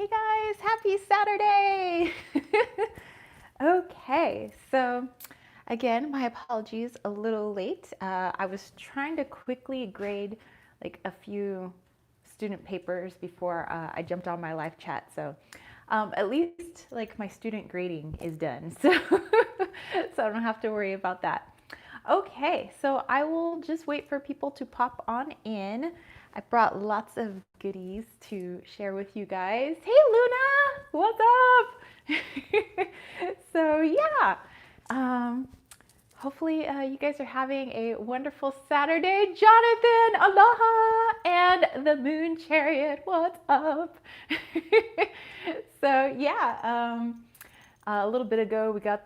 Hey guys, happy Saturday! Okay, so again, my apologies, a little late. I was trying to quickly grade like a few student papers before I jumped on my live chat. So at least like my student grading is done. So, so I don't have to worry about that. Okay, so I will just wait for people to pop on in. I brought lots of goodies to share with you guys. Hey Luna, what's up? So yeah, um, hopefully you guys are having a wonderful Saturday. Jonathan, aloha, and the Moon Chariot, what's up? So yeah, a little bit ago we got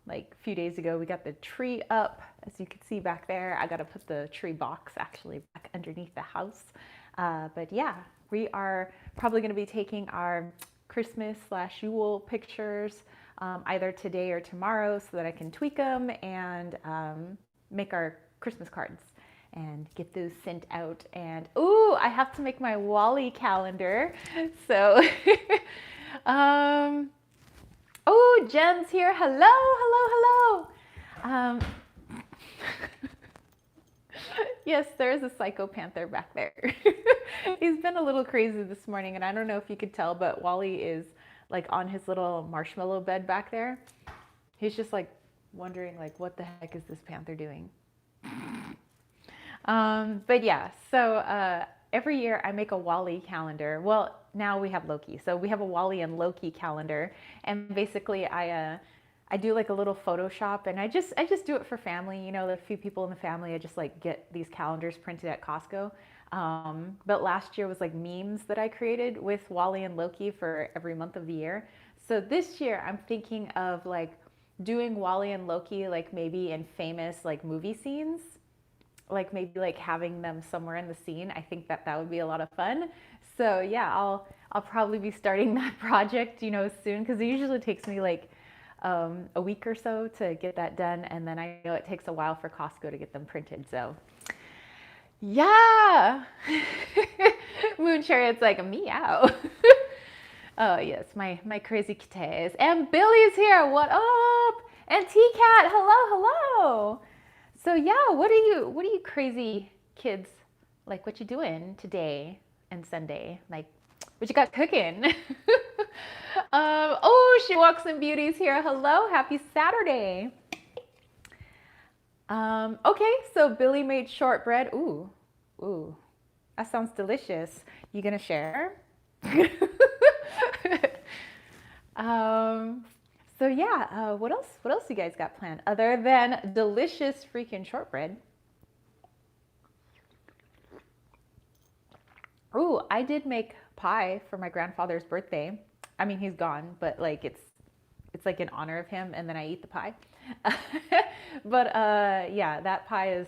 like a few days ago, we got the tree up. As you can see back there, I got to put the tree box actually back underneath the house. But yeah, we are probably going to be taking our Christmas/Yule pictures either today or tomorrow so that I can tweak them and make our Christmas cards and get those sent out. And ooh, I have to make my Wally calendar. So, oh, Jen's here. Hello, hello, hello. Yes, there is a psycho panther back there. He's been a little crazy this morning, and I don't know if you could tell, but Wally is like on his little marshmallow bed back there. He's just like wondering like, what the heck is this panther doing? But yeah, so every year I make a Wally calendar. Well, now we have Loki, so we have a Wally and Loki calendar, and basically I do like a little Photoshop, and I just do it for family. You know, the few people in the family, I just like get these calendars printed at Costco. But last year was like memes that I created with Wally and Loki for every month of the year. So this year I'm thinking of like doing Wally and Loki like maybe in famous like movie scenes, like maybe like having them somewhere in the scene. I think that would be a lot of fun. So yeah, I'll probably be starting that project, you know, soon, because it usually takes me like a week or so to get that done, and then I know it takes a while for Costco to get them printed. So yeah, Moon Chariot's like a meow. Oh yes, my crazy kittens. And Billy's here. What up? And T-Cat, hello, hello. So yeah, what are you crazy kids like? What you doing today and Sunday? Like, what you got cooking? Oh, she walks in beauty's here. Hello, happy Saturday. Okay, so Billy made shortbread. Ooh, that sounds delicious. You gonna share? um, so yeah, what else? What else you guys got planned other than delicious freaking shortbread? Ooh, I did make pie for my grandfather's birthday. I mean, he's gone, but like it's like in honor of him, and then I eat the pie. But yeah, that pie is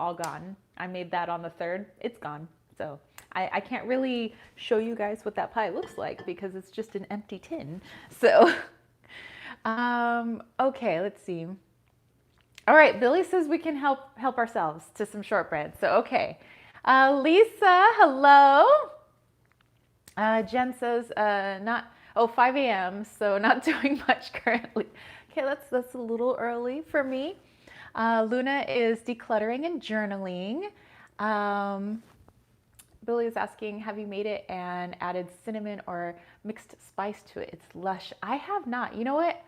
all gone. I made that on the 3rd. It's gone. So I can't really show you guys what that pie looks like because it's just an empty tin. So okay, let's see. All right, Billy says we can help ourselves to some shortbread. So okay, Lisa, hello. Jen says not 5 a.m. So not doing much currently. Okay, that's a little early for me. Luna is decluttering and journaling. Billy is asking, have you made it and added cinnamon or mixed spice to it? It's lush. I have not. You know what?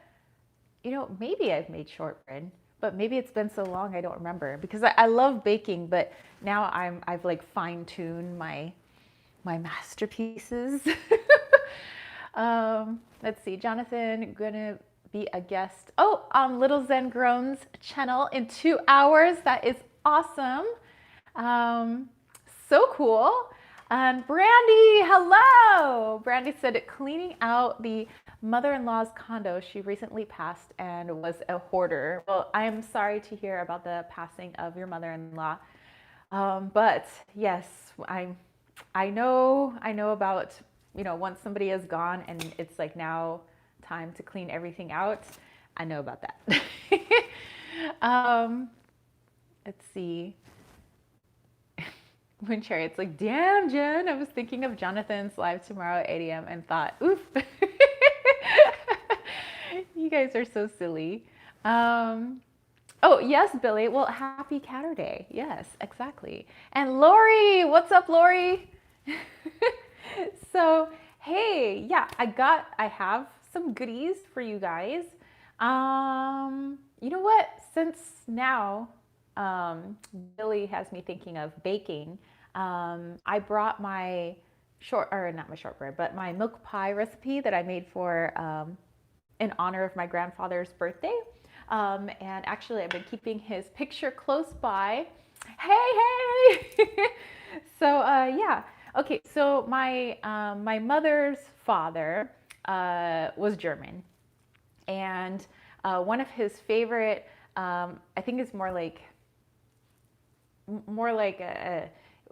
You know, maybe I've made shortbread, but maybe it's been so long I don't remember because I love baking, but now I've like fine-tuned my masterpieces. Let's see, Jonathan gonna be a guest on Little Zen Grown's channel in 2 hours. That is awesome. So cool. And Brandy, hello. Brandy said cleaning out the mother-in-law's condo. She recently passed and was a hoarder. Well, I am sorry to hear about the passing of your mother-in-law. But yes, I know about, you know, once somebody is gone and it's like now time to clean everything out. I know about that. Let's see. Moon Chariot's like, damn, Jen, I was thinking of Jonathan's live tomorrow at 8 a.m. and thought, oof. You guys are so silly. Um, oh, yes, Billy. Well, happy Catterday. Yes, exactly. And Lori, what's up, Lori? So, hey, yeah, I have some goodies for you guys. You know what? Since now, Billy has me thinking of baking. I brought my or not my shortbread, but my milk pie recipe that I made for in honor of my grandfather's birthday. And actually, I've been keeping his picture close by. Hey, hey! So, yeah. Okay, so my mother's father was German, and one of his favorite, I think it's more like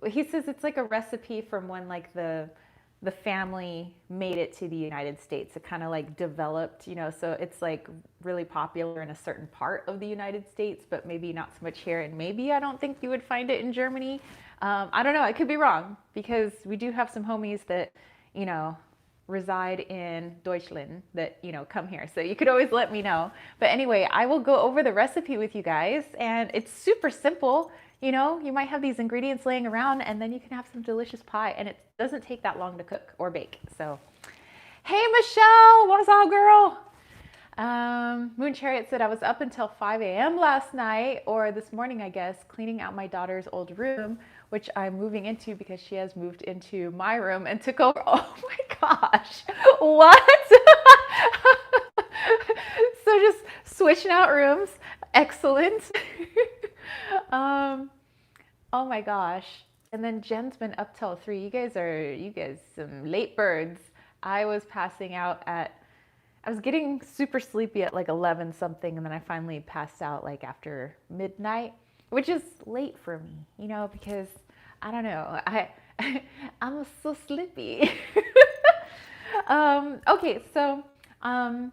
he says it's like a recipe from when like the family made it to the United States. It kind of like developed, so it's like really popular in a certain part of the United States, but maybe not so much here. And maybe I don't think you would find it in Germany. I don't know. I could be wrong because we do have some homies that, reside in Deutschland that, come here. So you could always let me know. But anyway, I will go over the recipe with you guys, and it's super simple. You might have these ingredients laying around and then you can have some delicious pie, and it doesn't take that long to cook or bake. So, hey Michelle, what's up, girl? Moon Chariot said I was up until 5 a.m. last night, or this morning, I guess, cleaning out my daughter's old room, which I'm moving into because she has moved into my room and took over. Oh my gosh, what? So just switching out rooms. Excellent. Oh my gosh. And then Jen's been up till 3. You guys some late birds. I was passing out I was getting super sleepy at like 11 something, and then I finally passed out like after midnight, which is late for me, because I don't know. I'm so sleepy. Okay, so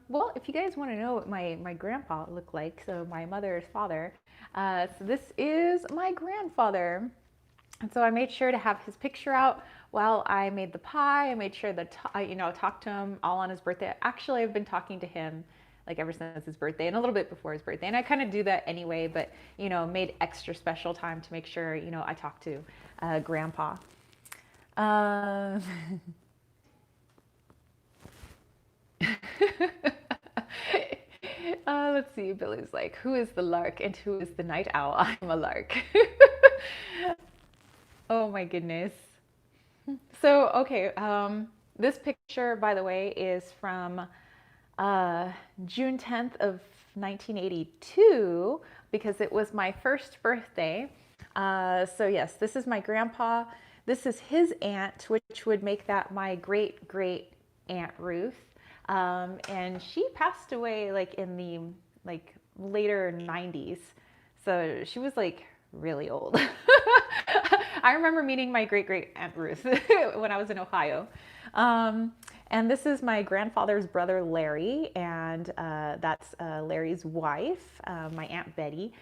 well, if you guys want to know what my grandpa looked like, so my mother's father, so this is my grandfather. And so I made sure to have his picture out while I made the pie. I made sure that I talked to him all on his birthday. Actually, I've been talking to him like ever since his birthday and a little bit before his birthday. And I kind of do that anyway, but made extra special time to make sure I talked to Grandpa. Let's see. Billy's like, who is the lark and who is the night owl? I'm a lark. Oh my goodness. So, okay, this picture, by the way, is from June 10th of 1982 because it was my first birthday. So yes, this is my grandpa. This is his aunt, which would make that my great great aunt Ruth. And she passed away like in the later 90s. So she was like really old. I remember meeting my great great aunt Ruth when I was in Ohio. And this is my grandfather's brother Larry, and that's Larry's wife, my Aunt Betty.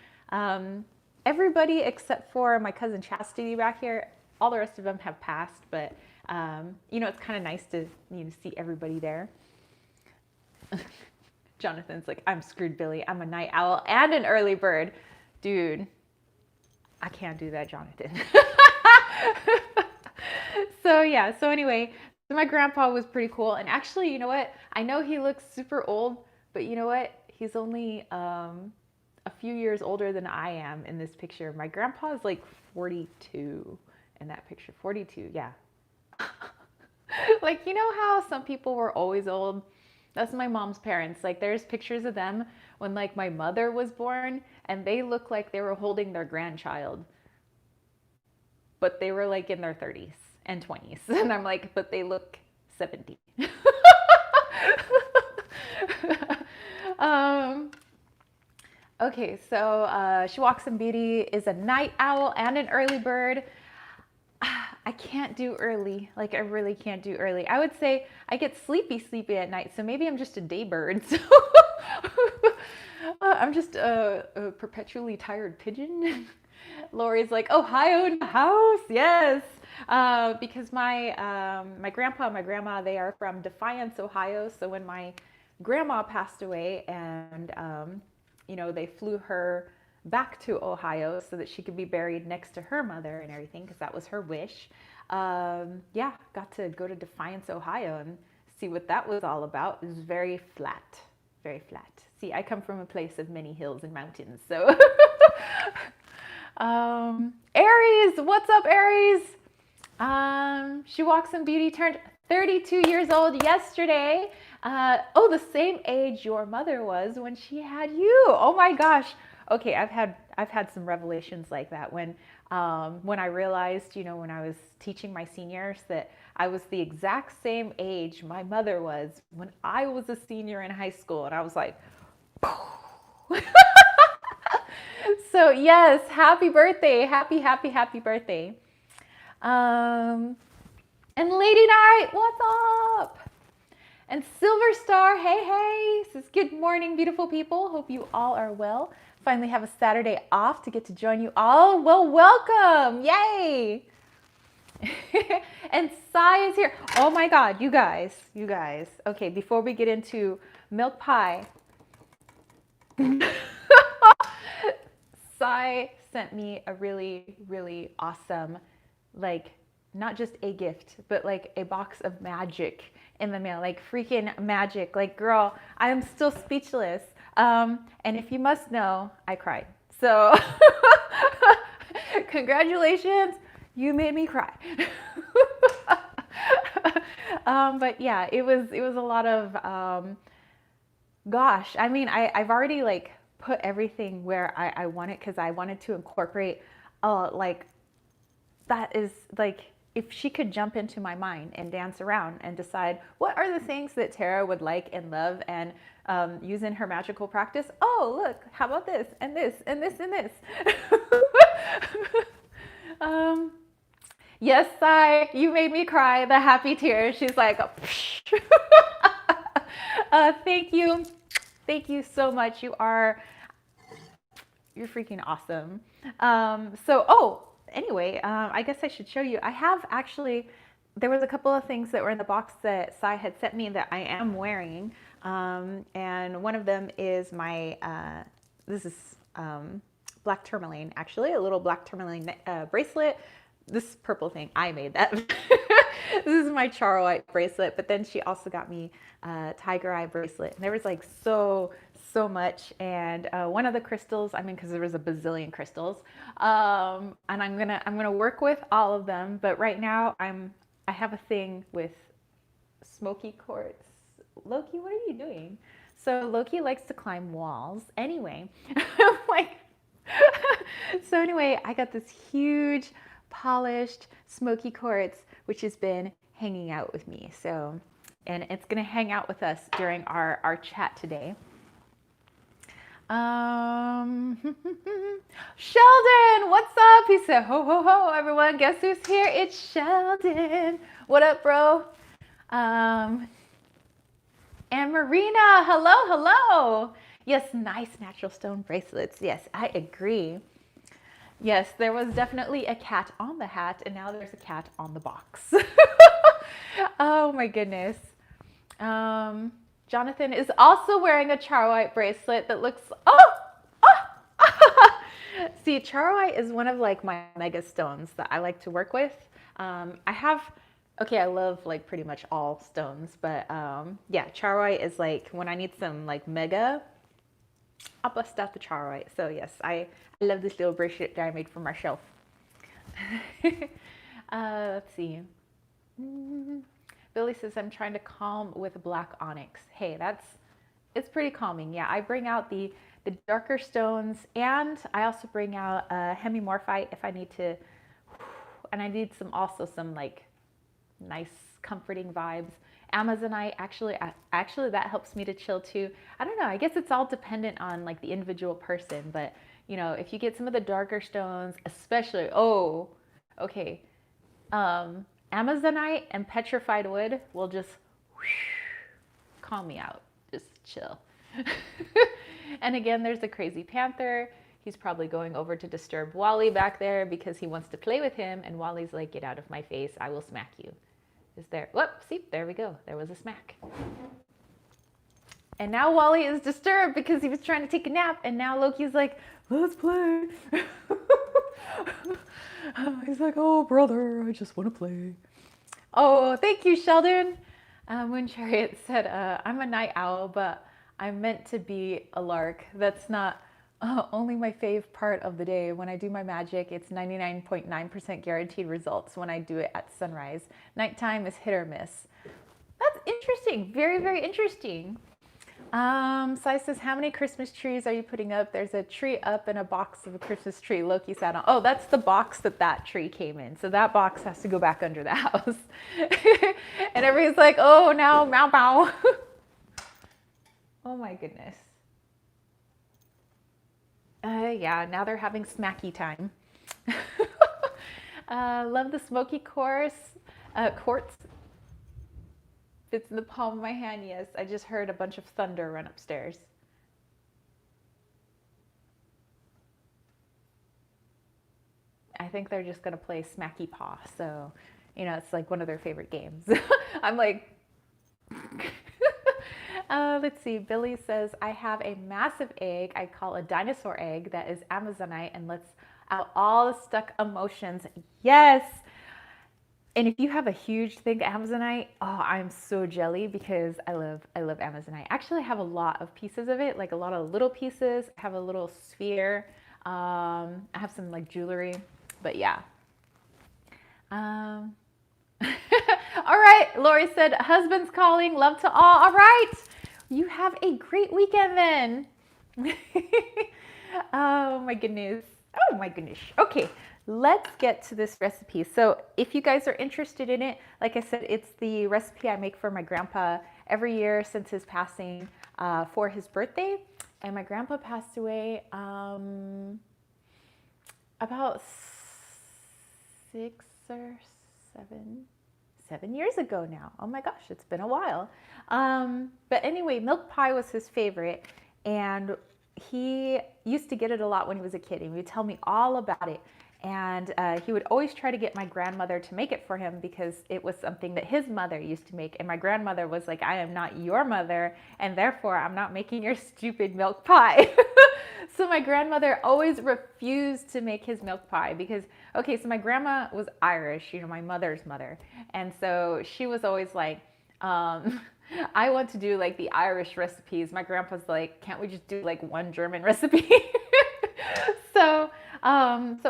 Everybody except for my cousin Chastity back here, all the rest of them have passed, but it's kind of nice to see everybody there. Jonathan's like, I'm screwed, Billy. I'm a night owl and an early bird. Dude, I can't do that, Jonathan. So yeah, so anyway, so my grandpa was pretty cool. And actually, you know what? I know he looks super old, but you know what? He's only a few years older than I am in this picture. My grandpa is like 42 in that picture. 42, yeah. Like, how some people were always old? That's my mom's parents. Like, there's pictures of them when like my mother was born, and they look like they were holding their grandchild, but they were like in their 30s and 20s. And I'm like, but they look 70. Okay, so She Walks in Beauty is a night owl and an early bird. I can't do early. Like, I really can't do early. I would say I get sleepy at night, so maybe I'm just a day bird. So I'm just a perpetually tired pigeon. Lori's like, Ohio in the house, yes. Because my grandpa and my grandma, they are from Defiance, Ohio. So when my grandma passed away, and they flew her back to Ohio so that she could be buried next to her mother and everything, because that was her wish. Yeah, got to go to Defiance, Ohio, and see what that was all about. It was very flat, very flat. See, I come from a place of many hills and mountains, so. Aries, what's up, Aries? She Walks in Beauty turned 32 years old yesterday. The same age your mother was when she had you. Oh my gosh. Okay, I've had some revelations like that when I realized, when I was teaching my seniors, that I was the exact same age my mother was when I was a senior in high school, and I was like, so yes, happy birthday, happy birthday. And Lady Night, what's up? And Silver Star, hey, says good morning, beautiful people. Hope you all are well. Finally have a Saturday off to get to join you all. Well, welcome, yay. And Sai is here. Oh my God, you guys. Okay, before we get into milk pie, Sai sent me a really, really awesome, not just a gift, but a box of magic in the mail, freaking magic. Girl, I am still speechless. And if you must know, I cried. So congratulations, you made me cry. But yeah, it was a lot of, gosh, I mean, I've already put everything where I want it, because I wanted to incorporate that is if she could jump into my mind and dance around and decide what are the things that Tara would like and love and use in her magical practice. Oh, look, how about this and this and this and this. Yes, Sai, you made me cry, the happy tears. She's like, thank you so much. You're freaking awesome. Anyway, I guess I should show you. I have actually, there was a couple of things that were in the box that Sai had sent me that I am wearing. And one of them is my, this is black tourmaline, actually, a little black tourmaline bracelet. This purple thing, I made that. This is my Charoite bracelet, but then she also got me a tiger eye bracelet. And there was so much, and one of the crystals, because there was a bazillion crystals, and I'm gonna work with all of them, but right now I have a thing with smoky quartz. Loki, what are you doing? So Loki likes to climb walls. Anyway, so anyway, I got this huge polished smoky quartz, which has been hanging out with me. So, and it's gonna hang out with us during our chat today. Sheldon, what's up? He said, ho, ho, ho, everyone. Guess who's here? It's Sheldon. What up, bro? And Marina, hello. Yes, nice natural stone bracelets. Yes, I agree. Yes, there was definitely a cat on the hat, and now there's a cat on the box. Oh my goodness. Jonathan is also wearing a Charoite bracelet that looks, See, Charoite is one of my mega stones that I like to work with. I love pretty much all stones, but yeah, Charoite is when I need some mega, I'll bust out the Charoite. So yes, I love this little bracelet that I made for myself. Let's see. Billy says, I'm trying to calm with black onyx. Hey, it's pretty calming. Yeah, I bring out the darker stones, and I also bring out hemimorphite if I need to, and I need some nice comforting vibes. Amazonite, actually that helps me to chill too. I don't know, I guess it's all dependent on the individual person, but if you get some of the darker stones, especially, Amazonite and petrified wood will just calm me out, just chill. And again, there's a crazy panther. He's probably going over to disturb Wally back there because he wants to play with him. And Wally's like, get out of my face. I will smack you. Is there? Whoop, see, there we go. There was a smack. And now Wally is disturbed because he was trying to take a nap. And now Loki's like, let's play. He's like, oh, brother, I just want to play. Oh, thank you, Sheldon. Moon Chariot said, I'm a night owl, but I'm meant to be a lark. That's not only my fave part of the day. When I do my magic, it's 99.9% guaranteed results when I do it at sunrise. Nighttime is hit or miss. That's interesting. Very, very interesting. Sai says, how many Christmas trees are you putting up? There's a tree up and a box of a Christmas tree Loki sat on. Oh, that's the box that tree came in. So that box has to go back under the house. And everybody's like, oh, now, meow, meow. Oh my goodness. Yeah, now they're having smacky time. Love the smoky quartz. Fits in the palm of my hand, yes. I just heard a bunch of thunder run upstairs. I think they're just gonna play Smacky Paw. So, you know, it's like one of their favorite games. I'm like, let's see. Billy says, I have a massive egg I call a dinosaur egg that is Amazonite and lets out all the stuck emotions. Yes. And if you have a huge thing Amazonite, oh, I'm so jelly because I love Amazonite. Actually, I have a lot of pieces of it, like a lot of little pieces. I have a little sphere. I have some like jewelry, but yeah. All right, Lori said, husband's calling, love to all. All right, you have a great weekend then. Oh my goodness. Oh my goodness. Okay, let's get to this recipe. So if you guys are interested in it, like I said, it's the recipe I make for my grandpa every year since his passing for his birthday. And my grandpa passed away about 7 years ago now. Oh my gosh, it's been a while. But anyway, milk pie was his favorite, and he used to get it a lot when he was a kid. He would tell me all about it. And he would always try to get my grandmother to make it for him because it was something that his mother used to make. And my grandmother was like, I am not your mother, and therefore I'm not making your stupid milk pie. So my grandmother always refused to make his milk pie because, okay, so my grandma was Irish, you know, my mother's mother. And so she was always like, I want to do like the Irish recipes. My grandpa's like, can't we just do like one German recipe? So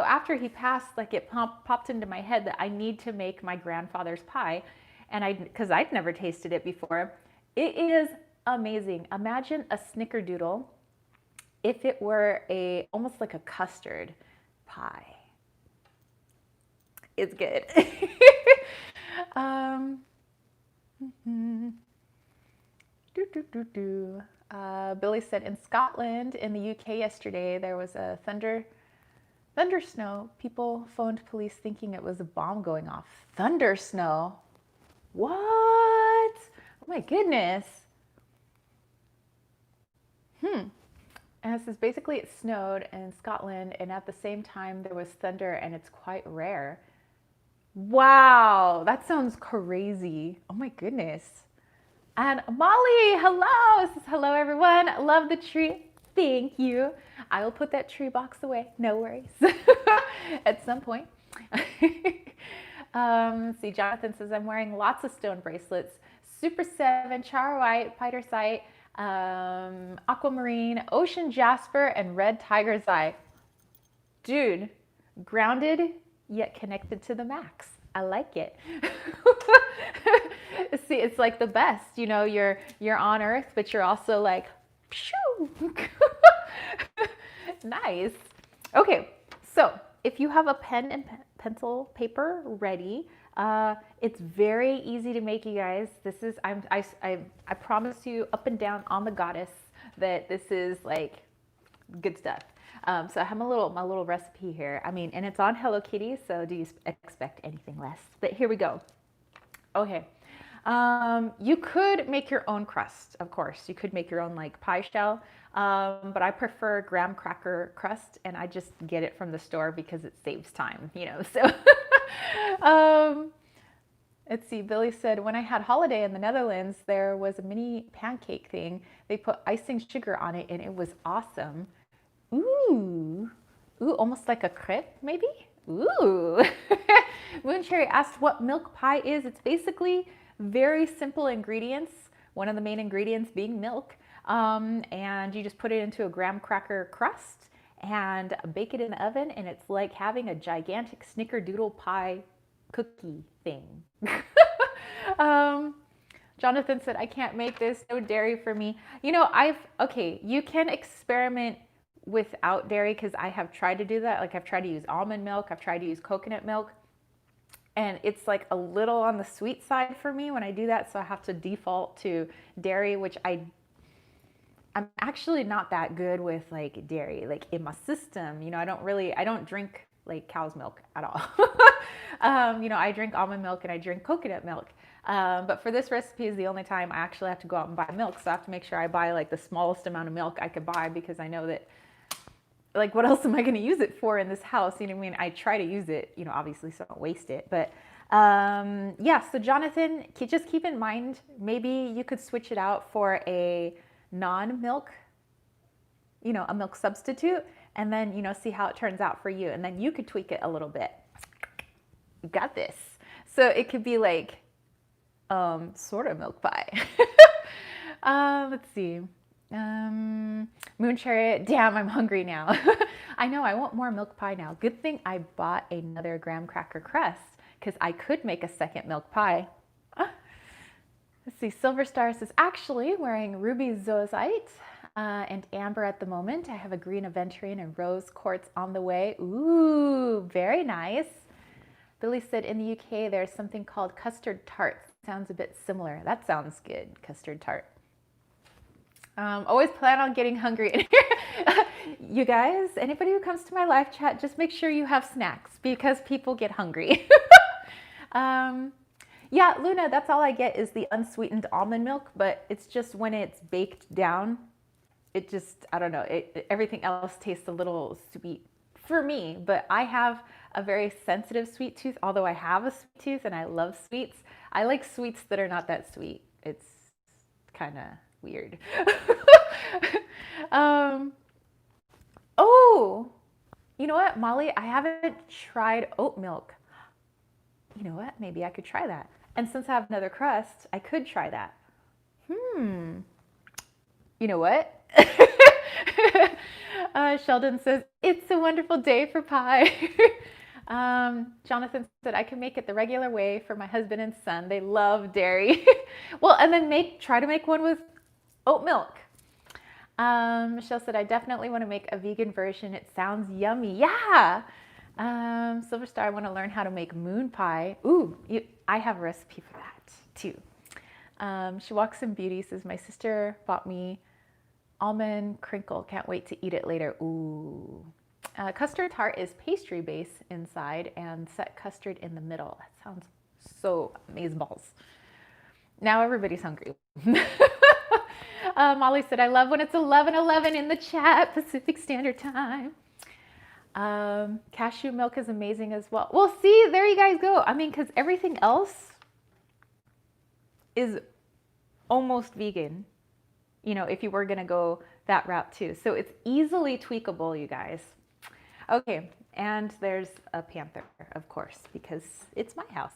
after he passed, like it popped into my head that I need to make my grandfather's pie. And because I'd never tasted it before. It is amazing. Imagine a snickerdoodle if it were almost like a custard pie. It's good. Billy said in Scotland, in the UK yesterday, there was a thunder snow. People phoned police thinking it was a bomb going off. Thunder snow? What? Oh my goodness. And it says basically it snowed in Scotland, and at the same time there was thunder, and it's quite rare. Wow, that sounds crazy. Oh my goodness. And Molly, hello. It says hello everyone. Love the tree. Thank you. I will put that tree box away. No worries. At some point. See, Jonathan says I'm wearing lots of stone bracelets. Super 7, Char White, Piterite, Aquamarine, Ocean Jasper, and Red Tiger's Eye. Dude, grounded yet connected to the max. I like it. See, it's like the best. You know, you're on Earth, but you're also like, shoo. Nice. Okay, so if you have a pen and pencil paper ready, it's very easy to make, you guys. This is I promise you, up and down on the goddess, that this is like good stuff. So I have my little recipe here. I mean, and it's on Hello Kitty, so do you expect anything less? But here we go. Okay. You could make your own crust, of course. You could make your own like pie shell, but I prefer graham cracker crust, and I just get it from the store because it saves time, you know. So, um, let's see. Billy said, when I had holiday in the Netherlands, there was a mini pancake thing. They put icing sugar on it, and it was awesome. Ooh, ooh, almost like a crepe, maybe. Ooh. Mooncherry asked what milk pie is. It's basically very simple ingredients. One of the main ingredients being milk. And you just put it into a graham cracker crust and bake it in the oven. And it's like having a gigantic snickerdoodle pie cookie thing. Jonathan said, I can't make this. No dairy for me. You know, okay, you can experiment without dairy because I have tried to do that. Like I've tried to use almond milk. I've tried to use coconut milk. And it's like a little on the sweet side for me when I do that. So I have to default to dairy, which I'm actually not that good with like dairy, like in my system. You know, I don't drink like cow's milk at all. You know, I drink almond milk and I drink coconut milk. But for this recipe is the only time I actually have to go out and buy milk. So I have to make sure I buy like the smallest amount of milk I could buy because I know that like what else am I going to use it for in this house? You know what I mean? I try to use it, you know, obviously so I don't waste it. But yeah, so Jonathan, just keep in mind, maybe you could switch it out for a non-milk, you know, a milk substitute, and then, you know, see how it turns out for you. And then you could tweak it a little bit. You got this. So it could be like sort of milk pie. Let's see. Moon Chariot, damn, I'm hungry now. I know, I want more milk pie now. Good thing I bought another graham cracker crust because I could make a second milk pie. Let's see, Silver Star says, actually wearing ruby zoisite and amber at the moment. I have a green aventurine and rose quartz on the way. Ooh, very nice. Billy said in the UK there's something called custard tart. Sounds a bit similar. That sounds good, custard tart. Always plan on getting hungry in here. You guys, anybody who comes to my live chat, just make sure you have snacks because people get hungry. Yeah, Luna, that's all I get is the unsweetened almond milk, but it's just when it's baked down, it just, I don't know, everything else tastes a little sweet for me, but I have a very sensitive sweet tooth, although I have a sweet tooth and I love sweets. I like sweets that are not that sweet. It's kind of weird. Oh, you know what, Molly? I haven't tried oat milk. You know what? Maybe I could try that. And since I have another crust, I could try that. You know what? Sheldon says, it's a wonderful day for pie. Jonathan said, I can make it the regular way for my husband and son. They love dairy. Well, and then try to make one with oat milk. Michelle said, I definitely want to make a vegan version. It sounds yummy. Yeah. Silver Star, I want to learn how to make moon pie. Ooh, I have a recipe for that too. She Walks in Beauty says, my sister bought me almond crinkle. Can't wait to eat it later. Ooh. Custard tart is pastry base inside and set custard in the middle. That sounds so amazeballs. Now everybody's hungry. Molly said, I love when it's 11:11 in the chat, Pacific Standard Time. Cashew milk is amazing as well. Well, see, there you guys go. I mean, because everything else is almost vegan, you know, if you were going to go that route too. So it's easily tweakable, you guys. Okay, and there's a panther, of course, because it's my house.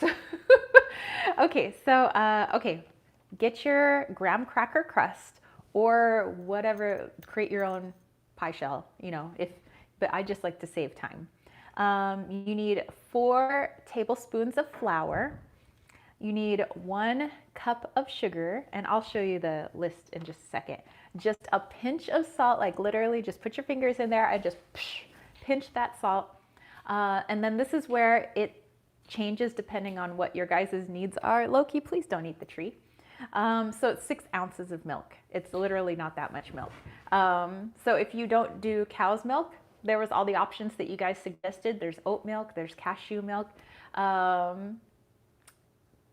So okay, get your graham cracker crust or whatever, create your own pie shell, you know, but I just like to save time. You need 4 tablespoons of flour. You need 1 cup of sugar, and I'll show you the list in just a second. Just a pinch of salt, like literally just put your fingers in there and just pinch that salt. And then this is where it changes depending on what your guys' needs are. Loki, please don't eat the tree. So it's 6 ounces of milk. It's literally not that much milk. So if you don't do cow's milk, there was all the options that you guys suggested. There's oat milk, there's cashew milk.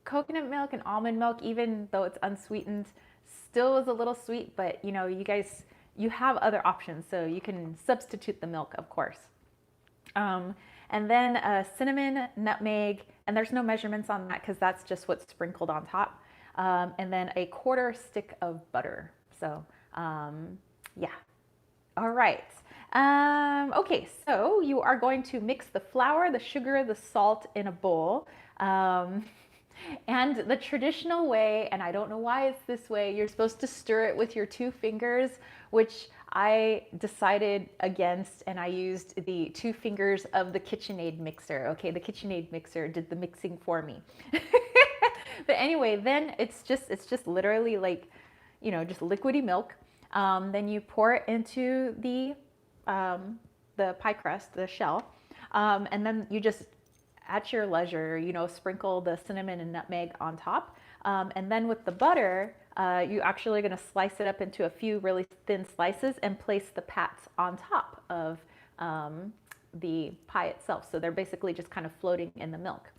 coconut milk and almond milk, even though it's unsweetened, still is a little sweet, but you guys, you have other options, so you can substitute the milk, of course. And then cinnamon, nutmeg, and there's no measurements on that because that's just what's sprinkled on top. And then a quarter stick of butter. So yeah. All right. Okay, so you are going to mix the flour, the sugar, the salt in a bowl. And the traditional way, and I don't know why it's this way, you're supposed to stir it with your 2 fingers, which I decided against, and I used the 2 fingers of the KitchenAid mixer. Okay, the KitchenAid mixer did the mixing for me. But anyway, then it's just literally like, just liquidy milk. Then you pour it into the pie crust, the shell, and then you just, at your leisure, sprinkle the cinnamon and nutmeg on top. And then with the butter, you're actually going to slice it up into a few really thin slices and place the pats on top of the pie itself. So they're basically just kind of floating in the milk.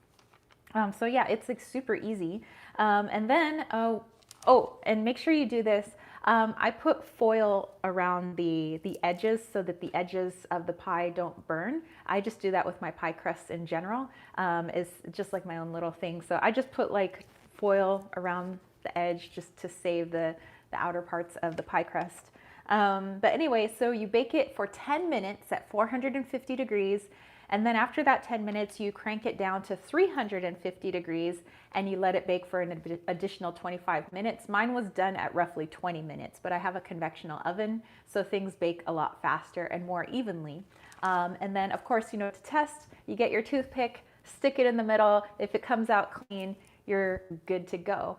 So yeah, it's like super easy. And then, and make sure you do this. I put foil around the edges so that the edges of the pie don't burn. I just do that with my pie crusts in general. It's just like my own little thing. So I just put like foil around the edge just to save the outer parts of the pie crust. But anyway, so you bake it for 10 minutes at 450 degrees. And then after that 10 minutes, you crank it down to 350 degrees and you let it bake for an additional 25 minutes. Mine was done at roughly 20 minutes, but I have a convectional oven, so things bake a lot faster and more evenly. And then of course, to test, you get your toothpick, stick it in the middle. If it comes out clean, you're good to go.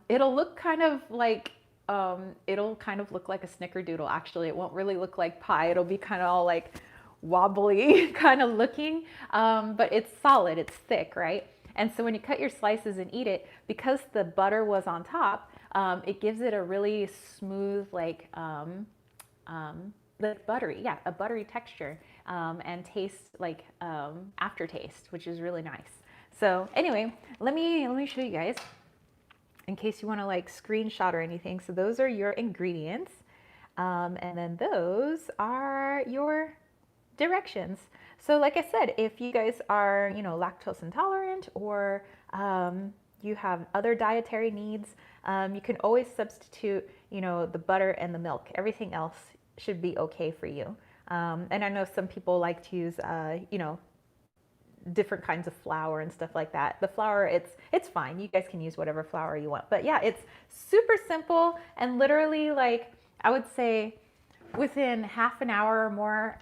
It'll look kind of like a snickerdoodle, actually. It won't really look like pie. It'll be kind of all like wobbly kind of looking, but it's solid, it's thick, right? And so when you cut your slices and eat it, because the butter was on top, it gives it a really smooth, like buttery, yeah, a buttery texture, and taste like aftertaste, which is really nice. So anyway, let me show you guys in case you want to like screenshot or anything. So those are your ingredients, and then those are your directions. So like I said, if you guys are, lactose intolerant or you have other dietary needs, you can always substitute, the butter and the milk. Everything else should be okay for you. And I know some people like to use, different kinds of flour and stuff like that. The flour, it's fine. You guys can use whatever flour you want. But yeah, it's super simple and literally, like, I would say within half an hour or more,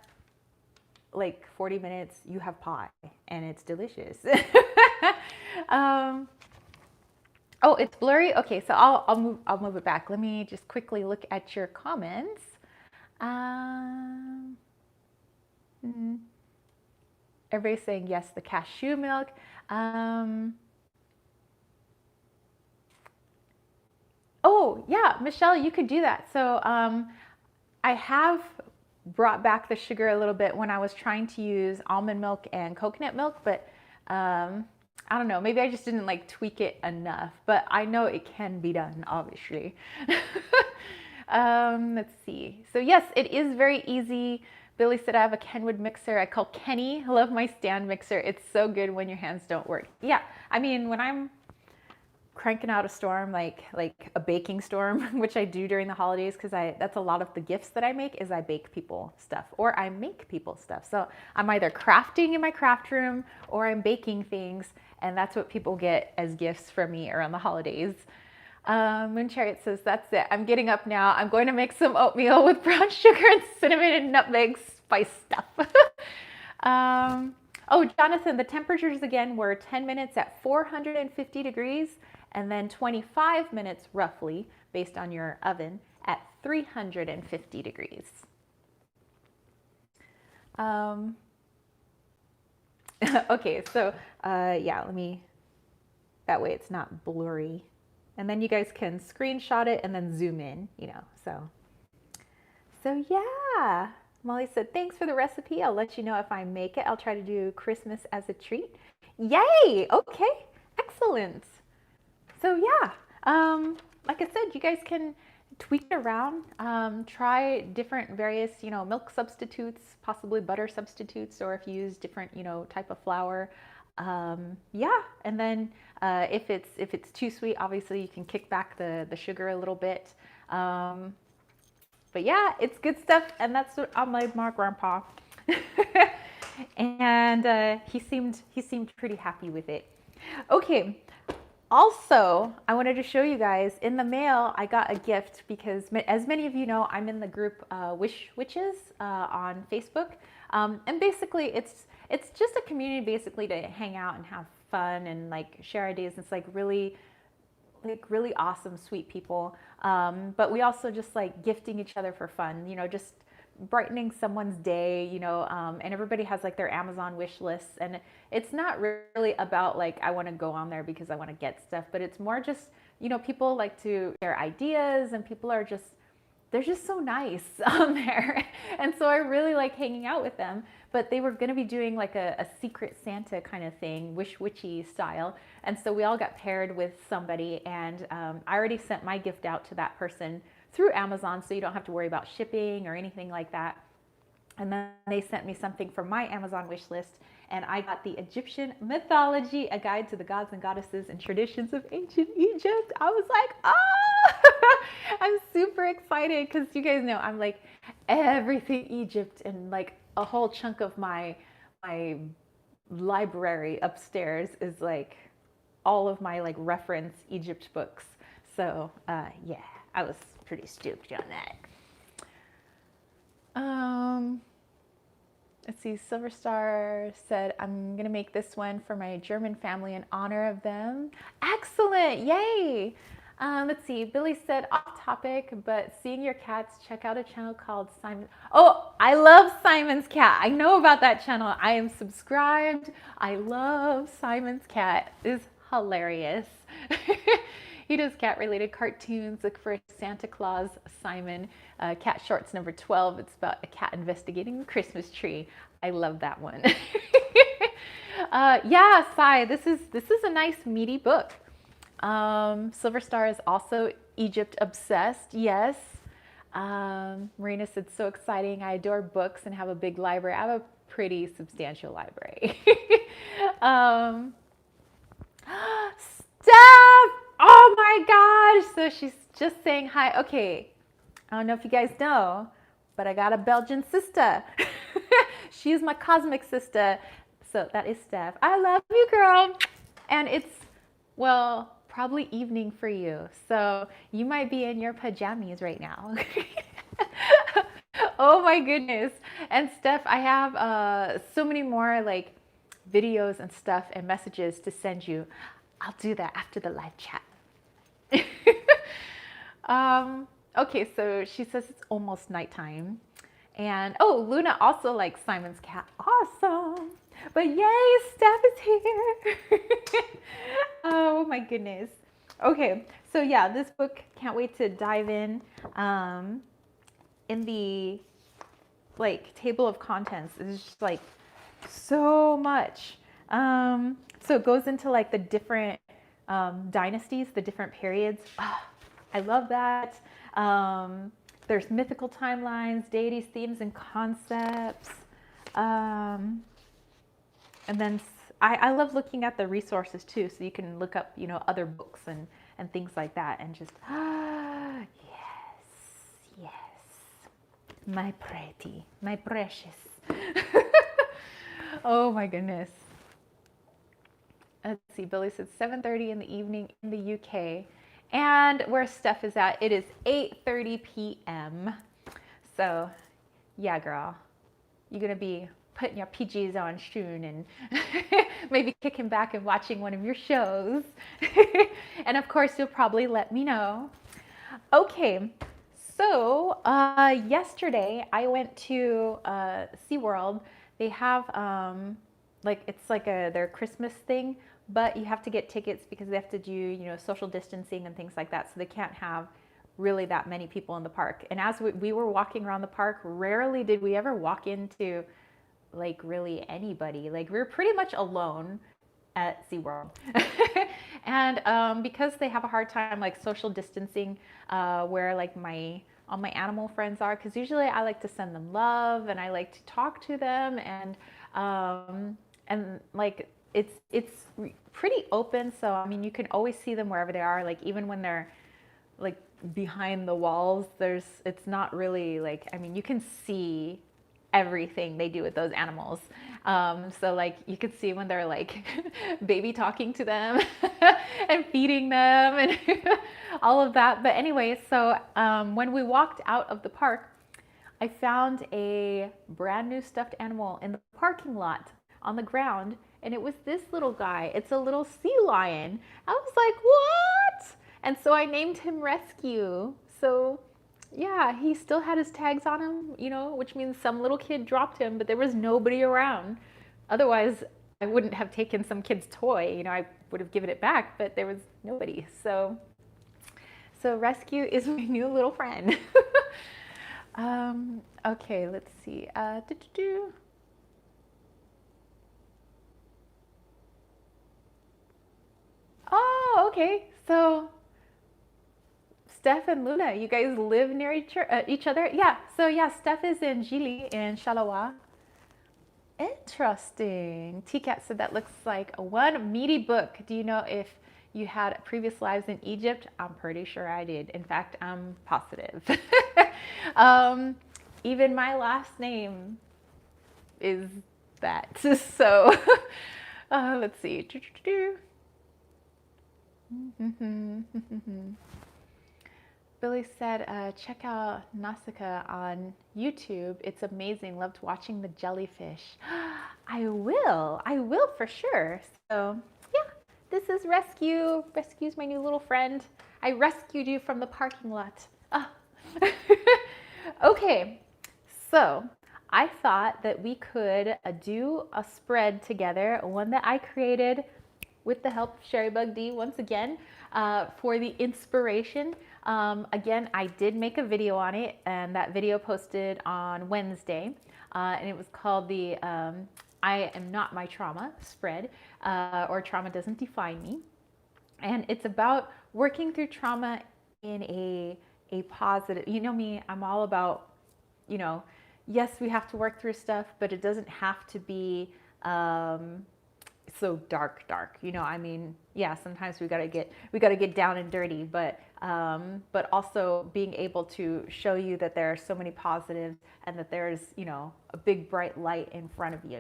like 40 minutes, you have pie and it's delicious. Oh, it's blurry. Okay, so I'll move it back. Let me just quickly look at your comments. Everybody's saying yes, the cashew milk. Oh yeah, Michelle, you could do that. So I have brought back the sugar a little bit when I was trying to use almond milk and coconut milk, but I don't know, maybe I just didn't like tweak it enough, but I know it can be done, obviously. Let's see. So yes, it is very easy. Billy said I have a Kenwood mixer I call Kenny. I love my stand mixer. It's so good when your hands don't work. Yeah, I mean, when I'm cranking out a storm, like a baking storm, which I do during the holidays, because that's a lot of the gifts that I make is I bake people stuff or I make people stuff. So I'm either crafting in my craft room or I'm baking things, and that's what people get as gifts from me around the holidays. Moon Chariot says, that's it. I'm getting up now. I'm going to make some oatmeal with brown sugar and cinnamon and nutmeg spice stuff. Oh, Jonathan, the temperatures again were 10 minutes at 450 degrees and then 25 minutes roughly based on your oven at 350 degrees. Okay, so yeah, that way it's not blurry. And then you guys can screenshot it and then zoom in, so yeah. Molly said, thanks for the recipe. I'll let you know if I make it. I'll try to do Christmas as a treat. Yay! Okay, excellent. So yeah, like I said, you guys can tweak it around, try different various, milk substitutes, possibly butter substitutes, or if you use different, type of flour. Yeah, and then if it's too sweet, obviously you can kick back the sugar a little bit. Um, but yeah, it's good stuff, and that's what I made my grandpa. And he seemed pretty happy with it. Okay, also, I wanted to show you guys in the mail, I got a gift because, as many of you know, I'm in the group Wish Witches on Facebook. And basically, it's just a community basically to hang out and have fun and like share ideas. It's like really awesome, sweet people. But we also just like gifting each other for fun, just brightening someone's day, and everybody has like their Amazon wish lists. And it's not really about like, I want to go on there because I want to get stuff, but it's more just, people like to share ideas, and people are just, they're just so nice on there. And so I really like hanging out with them. But they were going to be doing like a secret Santa kind of thing, wish witchy style. And so we all got paired with somebody, and I already sent my gift out to that person through Amazon, so you don't have to worry about shipping or anything like that. And then they sent me something from my Amazon wish list, and I got the Egyptian Mythology, a guide to the gods and goddesses and traditions of ancient Egypt. I was like, oh, I'm super excited because you guys know I'm like everything Egypt, and like a whole chunk of my library upstairs is like all of my like reference Egypt books. So yeah, I was pretty stoked on that. Let's see, Silver Star said, I'm gonna make this one for my German family in honor of them. Excellent, yay! Let's see, Billy said, off topic, but seeing your cats, check out a channel called Simon. Oh, I love Simon's Cat. I know about that channel. I am subscribed. I love Simon's Cat. It's hilarious. He does cat-related cartoons. Look for Santa Claus Simon Cat Shorts number 12. It's about a cat investigating the Christmas tree. I love that one. Yeah, Sai, this is a nice meaty book. Silver Star is also Egypt obsessed. Yes. Marina said, so exciting. I adore books and have a big library. I have a pretty substantial library. Steph! Oh my gosh! So she's just saying hi. Okay, I don't know if you guys know, but I got a Belgian sister. She's my cosmic sister. So that is Steph. I love you, girl. And it's, well, probably evening for you. So you might be in your pajamas right now. Oh my goodness. And Steph, I have so many more like videos and stuff and messages to send you. I'll do that after the live chat. Okay, so she says it's almost nighttime. And oh, Luna also likes Simon's Cat. Awesome. But yay, Steph is here. Oh my goodness. Okay, so yeah, this book, can't wait to dive in. In the like table of contents, it's just like so much. So it goes into like the different dynasties, the different periods. Oh, I love that. There's mythical timelines, deities, themes, and concepts. And then I love looking at the resources too, so you can look up, other books and things like that, and just, yes, my pretty, my precious. Oh my goodness. Let's see, Billy said 7:30 in the evening in the UK. And where Steph is at, it is 8:30 p.m. So, yeah, girl, you're going to be putting your PJs on soon and maybe kicking back and watching one of your shows. And of course, you'll probably let me know. Okay, so yesterday I went to SeaWorld. They have it's like their Christmas thing, but you have to get tickets because they have to do, social distancing and things like that. So they can't have really that many people in the park. And as we were walking around the park, rarely did we ever walk into like really anybody. Like we were pretty much alone at SeaWorld. And because they have a hard time like social distancing, where like all my animal friends are, because usually I like to send them love and I like to talk to them, and like it's pretty open. So I mean, you can always see them wherever they are. Like even when they're like behind the walls, it's not really like, I mean, you can see everything they do with those animals. So like you could see when they're like baby talking to them and feeding them and all of that. But anyway, so when we walked out of the park, I found a brand new stuffed animal in the parking lot on the ground, and it was this little guy. It's a little sea lion. I was like, what? And so I named him Rescue. So yeah, he still had his tags on him, which means some little kid dropped him, but there was nobody around. Otherwise, I wouldn't have taken some kid's toy. I would have given it back, but there was nobody. So Rescue is my new little friend. Okay, let's see. Oh, okay. So Steph and Luna, you guys live near each other? Yeah. So yeah, Steph is in Gili in Shalawa. Interesting. T-Cat said that looks like one meaty book. Do you know if you had previous lives in Egypt? I'm pretty sure I did. In fact, I'm positive. um, Even my last name is that. So let's see. Billy said, check out Nausicaa on YouTube. It's amazing. Loved watching the jellyfish. I will for sure. So yeah, this is Rescue. Rescue's my new little friend. I rescued you from the parking lot. Oh. Okay, so I thought that we could do a spread together, one that I created with the help of Sherry Bug D once again, for the inspiration. Again, I did make a video on it, and that video posted on Wednesday, and it was called the I Am Not My Trauma spread, or Trauma Doesn't Define Me. And it's about working through trauma in a positive, you know me, I'm all about, yes, we have to work through stuff, but it doesn't have to be so dark. I mean, yeah, sometimes we gotta get down and dirty, but also being able to show you that there are so many positives and that there's, a big bright light in front of you,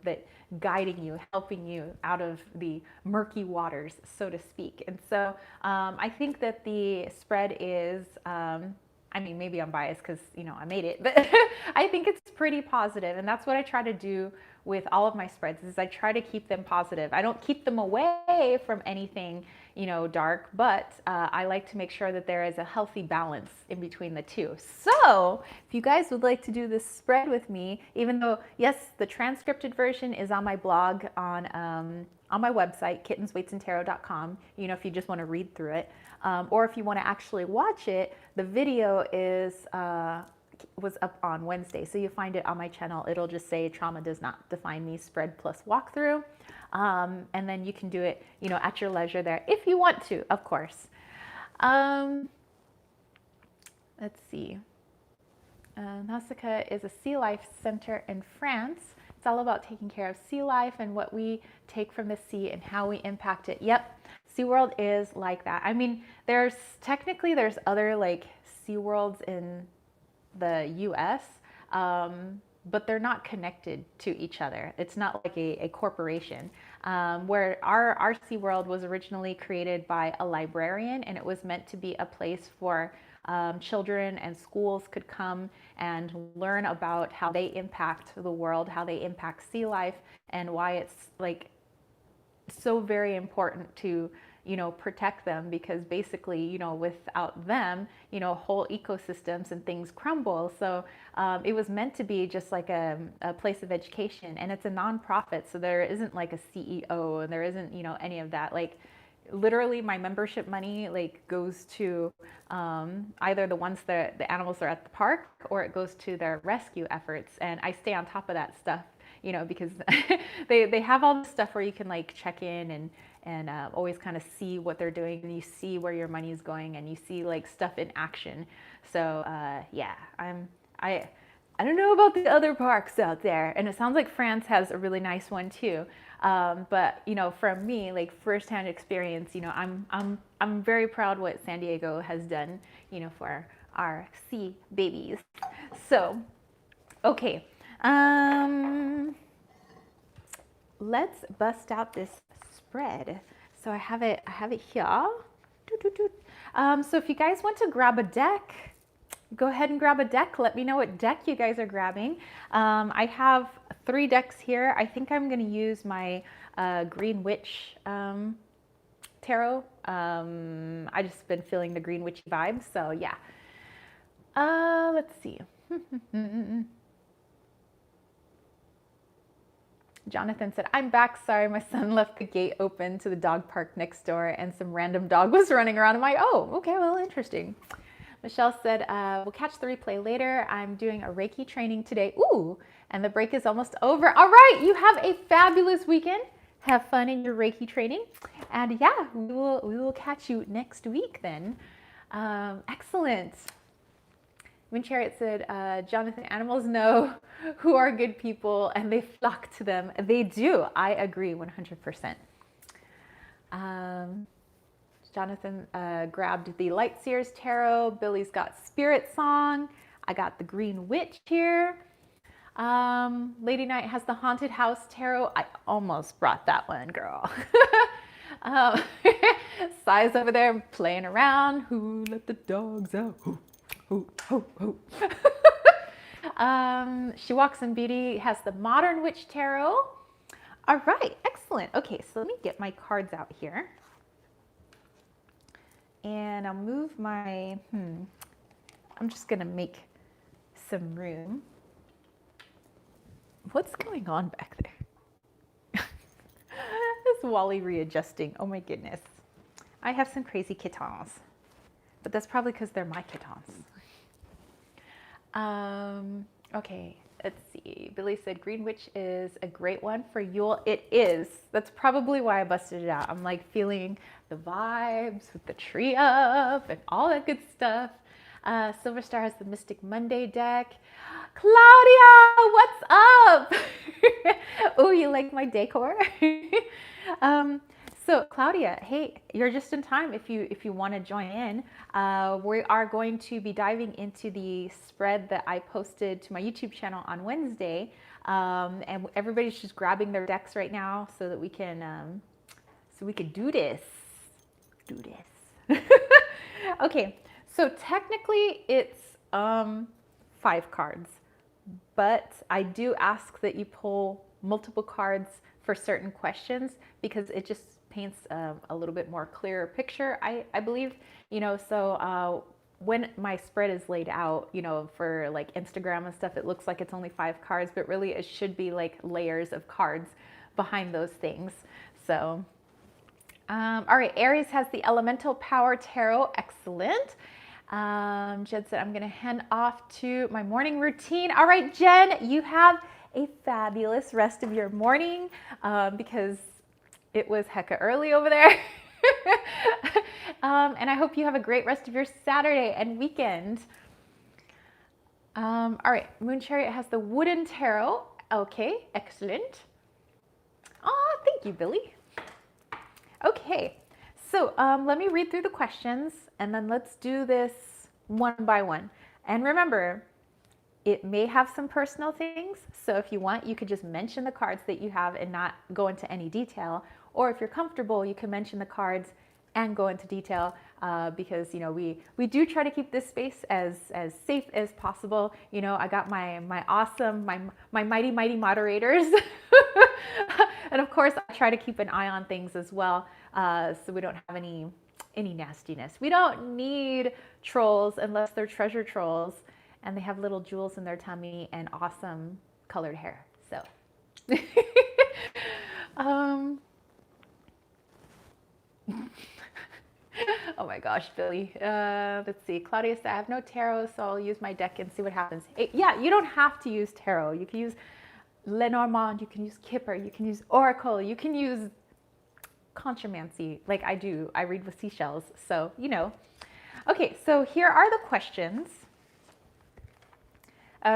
that guiding you, helping you out of the murky waters, so to speak. And so I think that the spread is, I mean, maybe I'm biased because, I made it, but I think it's pretty positive. And that's what I try to do with all of my spreads is I try to keep them positive. I don't keep them away from anything, dark, but I like to make sure that there is a healthy balance in between the two. So if you guys would like to do this spread with me, even though, yes, the transcripted version is on my blog on my website, kittensweightsandtarot.com, if you just want to read through it. Or if you want to actually watch it, the video was up on Wednesday. So you find it on my channel. It'll just say Trauma Does Not Define Me spread plus walkthrough. And then you can do it, at your leisure there if you want to, of course. Let's see. Nausicaa is a sea life center in France. It's all about taking care of sea life and what we take from the sea and how we impact it. Yep, SeaWorld is like that. I mean, there's other like SeaWorlds in the US, but they're not connected to each other. It's not like a corporation. Where our SeaWorld was originally created by a librarian, and it was meant to be a place for children and schools could come and learn about how they impact the world, how they impact sea life, and why it's like so very important to protect them, because basically, without them, whole ecosystems and things crumble. So it was meant to be just like a place of education, and it's a nonprofit. So there isn't like a CEO, and there isn't, any of that. Like literally my membership money like goes to either the ones that the animals are at the park, or it goes to their rescue efforts. And I stay on top of that stuff, because they have all this stuff where you can like check in and always kind of see what they're doing, and you see where your money is going, and you see like stuff in action. So yeah, I don't know about the other parks out there, and it sounds like France has a really nice one too. But you know, from me, like firsthand experience, you know, I'm very proud what San Diego has done, you know, for our sea babies. So, okay, let's bust out this spread. So I have it here. So if you guys want to grab a deck, go ahead and grab a deck. Let me know what deck you guys are grabbing. I have 3 decks here. I think I'm going to use my Green Witch tarot. I just been feeling the Green Witchy vibes, so yeah. Let's see. Jonathan said, I'm back. Sorry, my son left the gate open to the dog park next door and some random dog was running around. I'm like, oh, okay, well, interesting. Michelle said, we'll catch the replay later. I'm doing a Reiki training today. Ooh, and the break is almost over. All right, you have a fabulous weekend. Have fun in your Reiki training. And yeah, we will catch you next week then. Excellent. Moon Chariot said, Jonathan, animals know who are good people and they flock to them. They do. I agree 100%. Jonathan grabbed the Light Seers Tarot. Billy's got Spirit Song. I got the Green Witch here. Lady Knight has the Haunted House Tarot. I almost brought that one, girl. Sai's over there playing around. Who let the dogs out? Who. She Walks in Beauty has the Modern Witch Tarot. All right, excellent. Okay, so let me get my cards out here. And I'll move my, I'm just gonna make some room. What's going on back there? This Wally readjusting, oh my goodness. I have some crazy kittens, but that's probably because they're my kittens. Okay, let's see. Billy said Green Witch is a great one for Yule. It is. That's probably why I busted it out. I'm like feeling the vibes with the tree up and all that good stuff. Silver Star has the Mystic Monday deck. Claudia, what's up? Oh, you like my decor? So Claudia, hey, you're just in time if you want to join in. We are going to be diving into the spread that I posted to my YouTube channel on Wednesday, and everybody's just grabbing their decks right now so that we can do this. Okay, so technically it's 5 cards, but I do ask that you pull multiple cards for certain questions because it just paints a little bit more clearer picture, I believe, you know. So when my spread is laid out, you know, for like Instagram and stuff, it looks like it's only 5 cards, but really it should be like layers of cards behind those things. So all right, Aries has the Elemental Power Tarot. Excellent. Jen said, I'm going to hand off to my morning routine. All right, Jen, you have a fabulous rest of your morning because it was hecka early over there. And I hope you have a great rest of your Saturday and weekend. All right, Moon Chariot has the Wooden Tarot. Okay, excellent. Oh, thank you, Billy. Okay, so let me read through the questions and then let's do this one by one. And remember, it may have some personal things, so if you want, you could just mention the cards that you have and not go into any detail. Or if you're comfortable, you can mention the cards and go into detail because, you know, we do try to keep this space as safe as possible. You know, I got my awesome, my mighty moderators. And of course, I try to keep an eye on things as well so we don't have any nastiness. We don't need trolls unless they're treasure trolls and they have little jewels in their tummy and awesome colored hair. So, oh my gosh, Billy. Let's see. Claudia said, I have no tarot, so I'll use my deck and see what happens. Yeah, you don't have to use tarot. You can use Lenormand, you can use Kipper, you can use Oracle, you can use conchomancy, like I do. I read with seashells, so you know. Okay, so here are the questions.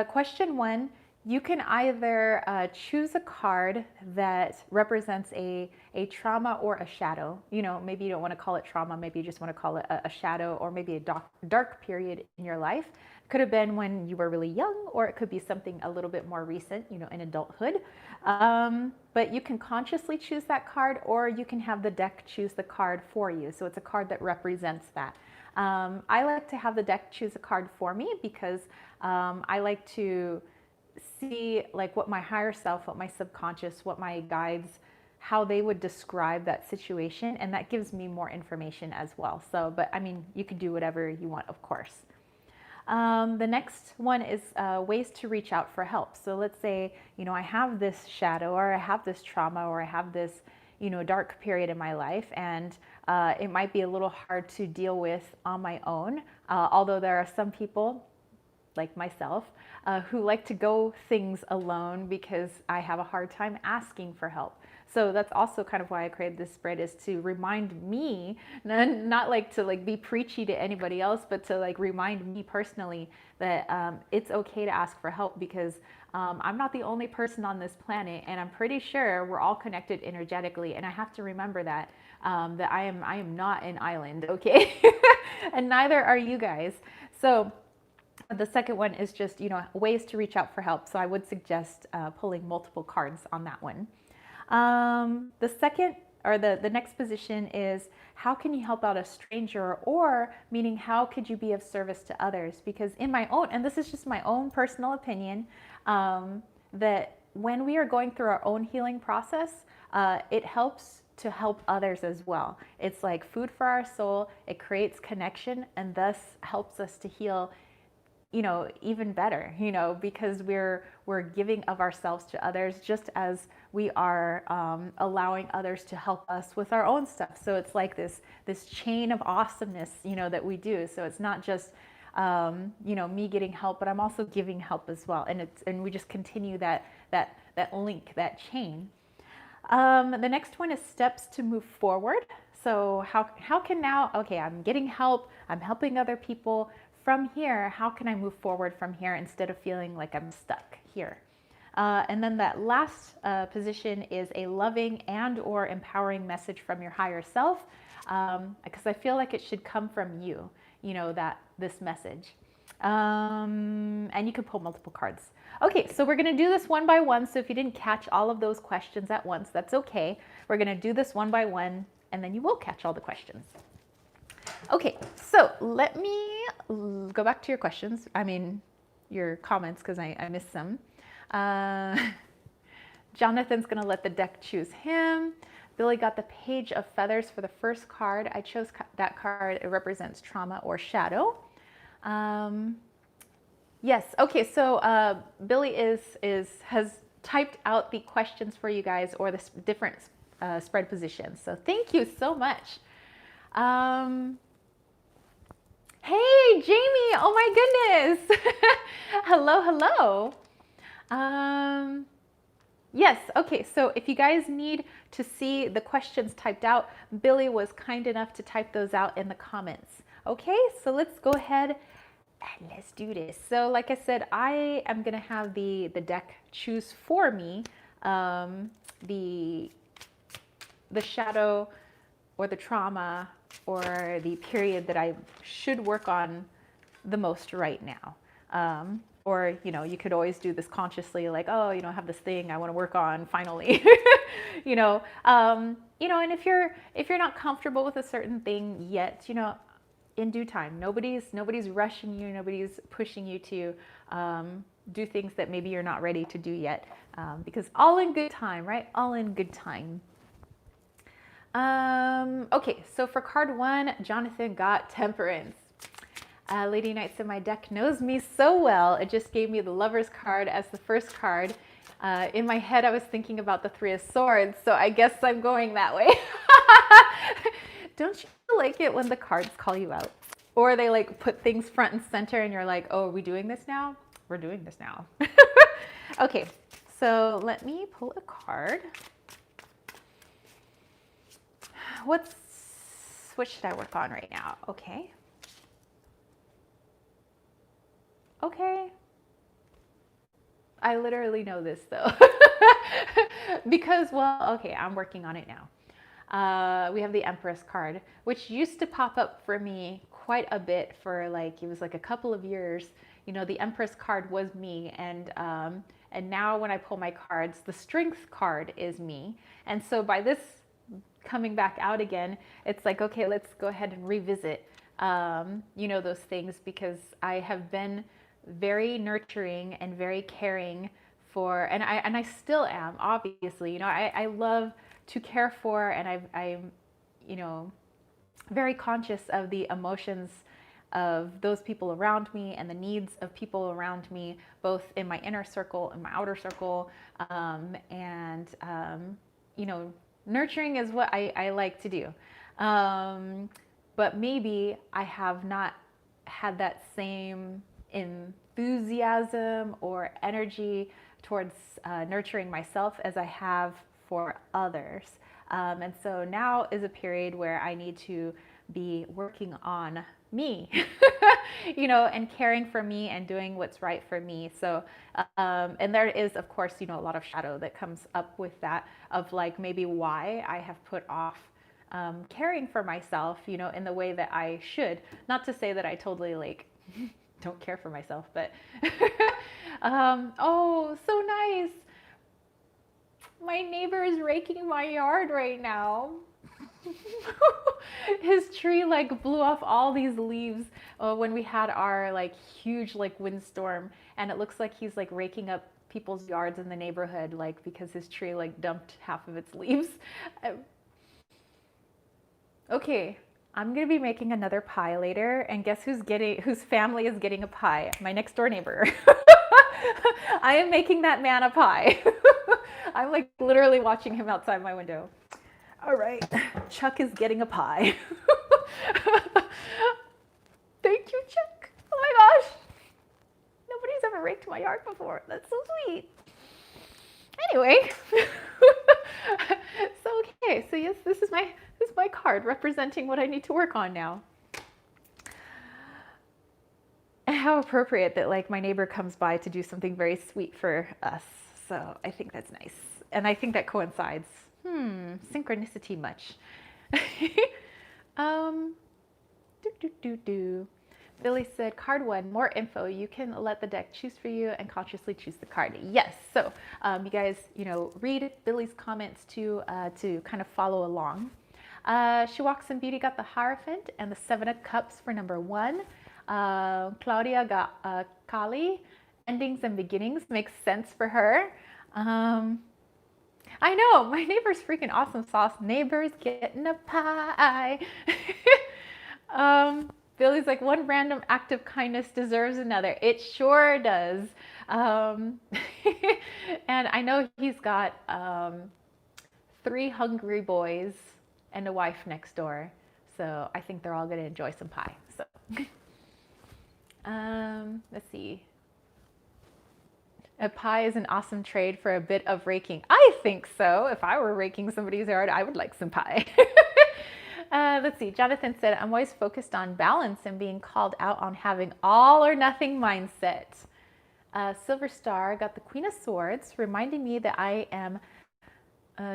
Question 1, you can either choose a card that represents a trauma or a shadow. You know, maybe you don't want to call it trauma, maybe you just want to call it a shadow, or maybe a dark period in your life. Could have been when you were really young, or it could be something a little bit more recent, you know, in adulthood. But you can consciously choose that card, or you can have the deck choose the card for you. So it's a card that represents that. I like to have the deck choose a card for me because I like to see like what my higher self, what my subconscious, what my guides, how they would describe that situation, and that gives me more information as well. So, but I mean, you can do whatever you want, of course. The next one is ways to reach out for help. So let's say, you know, I have this shadow, or I have this trauma, or I have this, you know, dark period in my life, and it might be a little hard to deal with on my own. Although there are some people, like myself, who like to go things alone because I have a hard time asking for help. So that's also kind of why I created this spread, is to remind me, not like to like be preachy to anybody else, but to like remind me personally that it's okay to ask for help, because I'm not the only person on this planet, and I'm pretty sure we're all connected energetically, and I have to remember that that I am not an island, okay? And neither are you guys. So the second one is just, you know, ways to reach out for help. So I would suggest pulling multiple cards on that one. The second, or the next position is, how can you help out a stranger? Or meaning, how could you be of service to others? Because in my own, and this is just my own personal opinion, that when we are going through our own healing process, it helps to help others as well. It's like food for our soul. It creates connection, and thus helps us to heal, you know, even better, you know, because we're giving of ourselves to others, just as we are allowing others to help us with our own stuff. So it's like this chain of awesomeness, you know, that we do. So it's not just you know, me getting help, but I'm also giving help as well, and we just continue that link, that chain. The next one is steps to move forward. So how can now, okay, I'm getting help, I'm helping other people. From here, how can I move forward from here instead of feeling like I'm stuck here? And then that last position is a loving and or empowering message from your higher self, because I feel like it should come from you, you know, this message. And you can pull multiple cards. Okay, so we're going to do this one by one. So if you didn't catch all of those questions at once, that's okay. We're going to do this one by one, and then you will catch all the questions. Okay, so let me go back to your questions. I mean, your comments, because I missed some. Jonathan's going to let the deck choose him. Billy got the Page of Feathers for the first card. I chose that card. It represents trauma or shadow. Yes. Okay. So Billy has typed out the questions for you guys, or the different spread positions. So thank you so much. Hey, Jamie. Oh my goodness. Hello, hello. Yes. Okay. So if you guys need to see the questions typed out, Billy was kind enough to type those out in the comments. Okay. So let's go ahead and let's do this. So like I said, I am going to have the deck choose for me the shadow or the trauma or the period that I should work on the most right now. Or, you know, you could always do this consciously, like, oh, you know, I have this thing I want to work on finally, you know, and if you're not comfortable with a certain thing yet, you know, in due time, nobody's rushing you, nobody's pushing you to do things that maybe you're not ready to do yet, because all in good time, right? All in good time. Okay, so for card one, Jonathan got Temperance. Lady Knights in my deck knows me so well. It just gave me the Lover's card as the first card. In my head, I was thinking about the Three of Swords, so I guess I'm going that way. Don't you like it when the cards call you out? Or they like put things front and center and you're like, oh, are we doing this now? We're doing this now. Okay, so let me pull a card. what should I work on right now? Okay. Okay. I literally know this though. Because, well, okay, I'm working on it now. We have the Empress card, which used to pop up for me quite a bit for like, it was like a couple of years. You know, the Empress card was me, and now when I pull my cards, the Strength card is me. And so by this coming back out again, it's like, okay, let's go ahead and revisit, you know, those things, because I have been very nurturing and very caring for, and I still am, obviously, you know, I love to care for, and I'm, you know, very conscious of the emotions of those people around me and the needs of people around me, both in my inner circle and my outer circle. You know, nurturing is what I like to do. But maybe I have not had that same enthusiasm or energy towards nurturing myself as I have for others. And so now is a period where I need to be working on me, you know, and caring for me and doing what's right for me. So, and there is, of course, you know, a lot of shadow that comes up with that, of like maybe why I have put off caring for myself, you know, in the way that I should. Not to say that I totally like don't care for myself, but oh, so nice. My neighbor is raking my yard right now. His tree like blew off all these leaves when we had our like huge like windstorm, and it looks like he's like raking up people's yards in the neighborhood, like because his tree like dumped half of its leaves. Okay, I'm gonna be making another pie later, and guess whose family is getting a pie? My next door neighbor. I am making that man a pie. I'm like literally watching him outside my window. All right, Chuck is getting a pie. Thank you, Chuck. Oh my gosh. Nobody's ever raked my yard before. That's so sweet. Anyway, so okay, so yes, this is my card representing what I need to work on now. And how appropriate that like my neighbor comes by to do something very sweet for us. So I think that's nice. And I think that coincides. Synchronicity much. Billy said, card one, more info. You can let the deck choose for you and consciously choose the card. Yes. So you guys, you know, read Billy's comments to kind of follow along. She Walks in Beauty got the Hierophant and the Seven of Cups for number one. Claudia got Kali. Endings and beginnings makes sense for her. I know, my neighbor's freaking awesome sauce. Neighbor's getting a pie. Billy's like, one random act of kindness deserves another. It sure does. And I know he's got 3 hungry boys and a wife next door. So I think they're all going to enjoy some pie. So let's see. A pie is an awesome trade for a bit of raking. I think so. If I were raking somebody's yard, I would like some pie. Let's see. Jonathan said, I'm always focused on balance and being called out on having all or nothing mindset. Silver Star got the Queen of Swords, reminding me that I am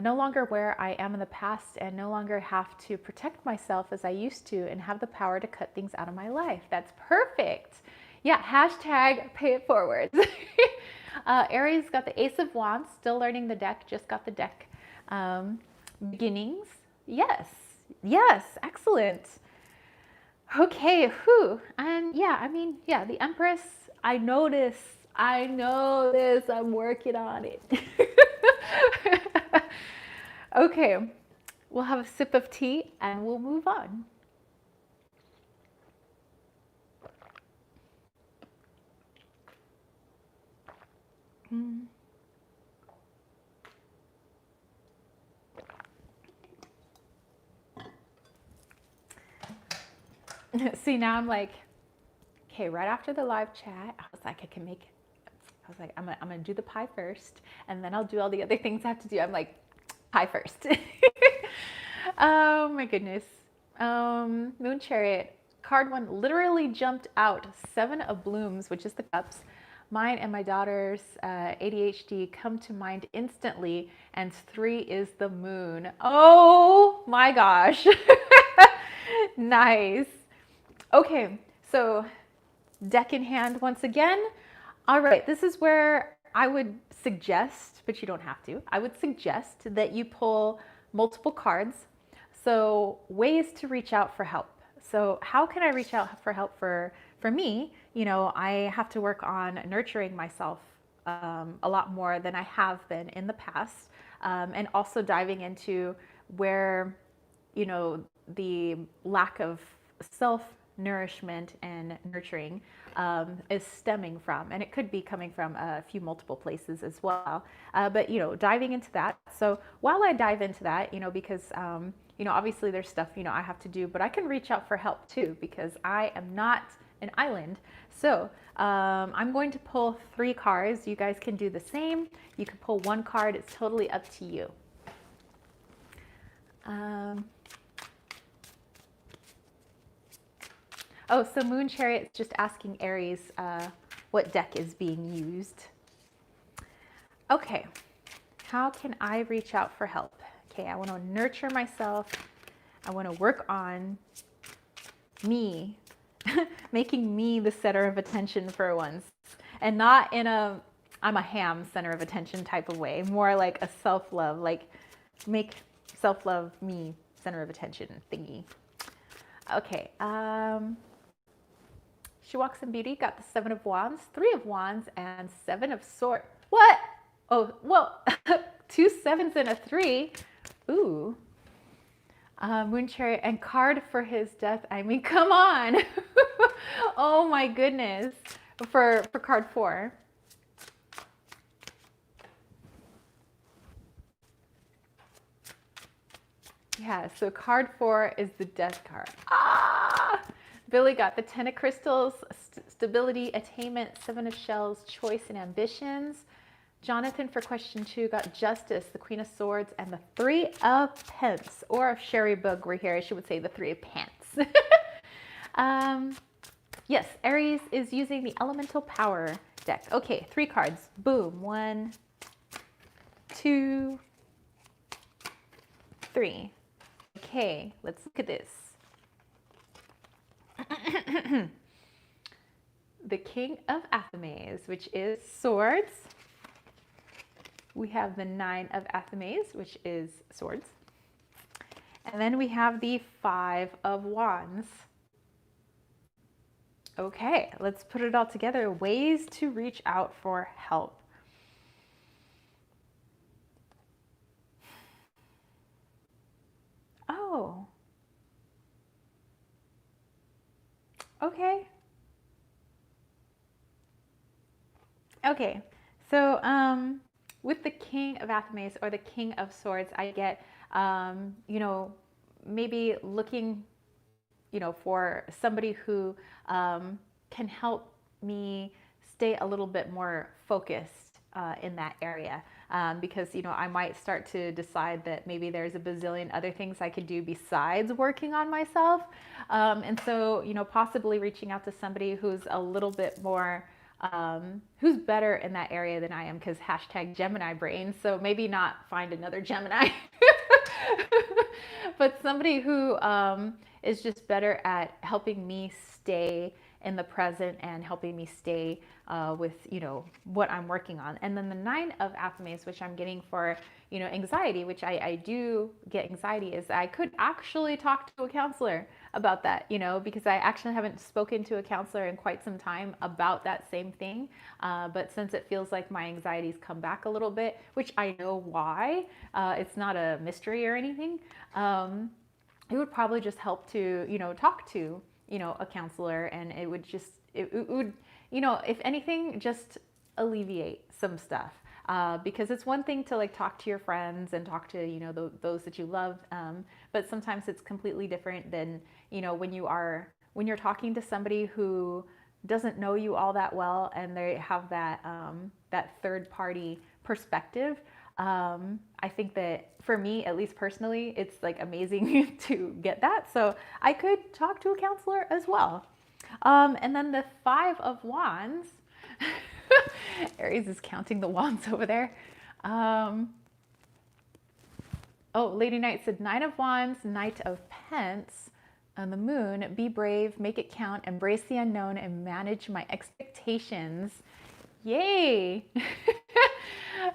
no longer where I am in the past and no longer have to protect myself as I used to and have the power to cut things out of my life. That's perfect. Yeah, hashtag pay it forward. Aries got the Ace of Wands, still learning the deck, just got the deck. Beginnings, yes, excellent. Okay, and yeah, I mean, yeah, the Empress, I know this, I'm working on it. Okay, we'll have a sip of tea and we'll move on. See, now I'm like, okay, right after the live chat, I was like, I'm gonna do the pie first, and then I'll do all the other things I have to do. I'm like, pie first. Oh my goodness. Moon Chariot. Card one literally jumped out. Seven of Blooms, which is the cups. Mine and my daughter's ADHD come to mind instantly, and three is the moon. Oh my gosh. Nice. Okay, so deck in hand once again. All right, this is where I would suggest, but you don't have to, I would suggest that you pull multiple cards. So ways to reach out for help. So how can I reach out for help for me? You know, I have to work on nurturing myself a lot more than I have been in the past, and also diving into where, you know, the lack of self nourishment and nurturing is stemming from, and it could be coming from a few multiple places as well. But you know, diving into that. So while I dive into that, you know, because you know, obviously there's stuff, you know, I have to do, but I can reach out for help too because I am not an island. So I'm going to pull three cards. You guys can do the same. You can pull one card. It's totally up to you. Oh, so Moon Chariot's just asking Aries what deck is being used. Okay, how can I reach out for help? Okay, I want to nurture myself. I want to work on me, making me the center of attention for once, and not in a I'm a ham center of attention type of way, more like a self-love, like make self-love me center of attention thingy. Okay, She Walks in Beauty got the Seven of Wands, Three of Wands, and Seven of Swords. What? Oh, well, two sevens and a three. Ooh. Moon Chariot and card for his death. I mean, come on. Oh my goodness. For card four. Yeah, so card four is the death card. Ah! Billy got the Ten of Crystals, Stability, Attainment, Seven of Shells, Choice and Ambitions. Jonathan for question two got Justice, the Queen of Swords, and the Three of Pence. Or if Sherry Bug were here, she would say the Three of Pants. Yes, Aries is using the Elemental Power deck. Okay, three cards. Boom. 1, 2, 3. Okay, let's look at this. The King of Athames, which is Swords. We have the Nine of Athames, which is Swords. And then we have the Five of Wands. Okay, let's put it all together. Ways to reach out for help. Oh. Okay. Okay. So, with the King of Athames or the King of Swords, I get, you know, maybe looking, you know, for somebody who can help me stay a little bit more focused in that area. Because, you know, I might start to decide that maybe there's a bazillion other things I could do besides working on myself. And so, you know, possibly reaching out to somebody who's a little bit more who's better in that area than I am, because hashtag Gemini brain. So maybe not find another Gemini, but somebody who is just better at helping me stay in the present and helping me stay with, you know, what I'm working on. And then the Nine of Athames, which I'm getting for, you know, anxiety, which I do get anxiety, is I could actually talk to a counselor about that, you know, because I actually haven't spoken to a counselor in quite some time about that same thing. But since it feels like my anxieties come back a little bit, which I know why, it's not a mystery or anything, it would probably just help to, you know, talk to, you know, a counselor, and it would just, it would, you know, if anything, just alleviate some stuff. Because it's one thing to like talk to your friends and talk to, you know, those that you love. But sometimes it's completely different than, you know, when you're talking to somebody who doesn't know you all that well and they have that, that third party perspective. I think that for me, at least personally, it's like amazing to get that. So I could talk to a counselor as well. And then the Five of Wands, Aries is counting the wands over there. Oh, Lady Knight said Nine of Wands, Knight of Pence on the moon. Be brave, make it count, embrace the unknown, and manage my expectations. Yay!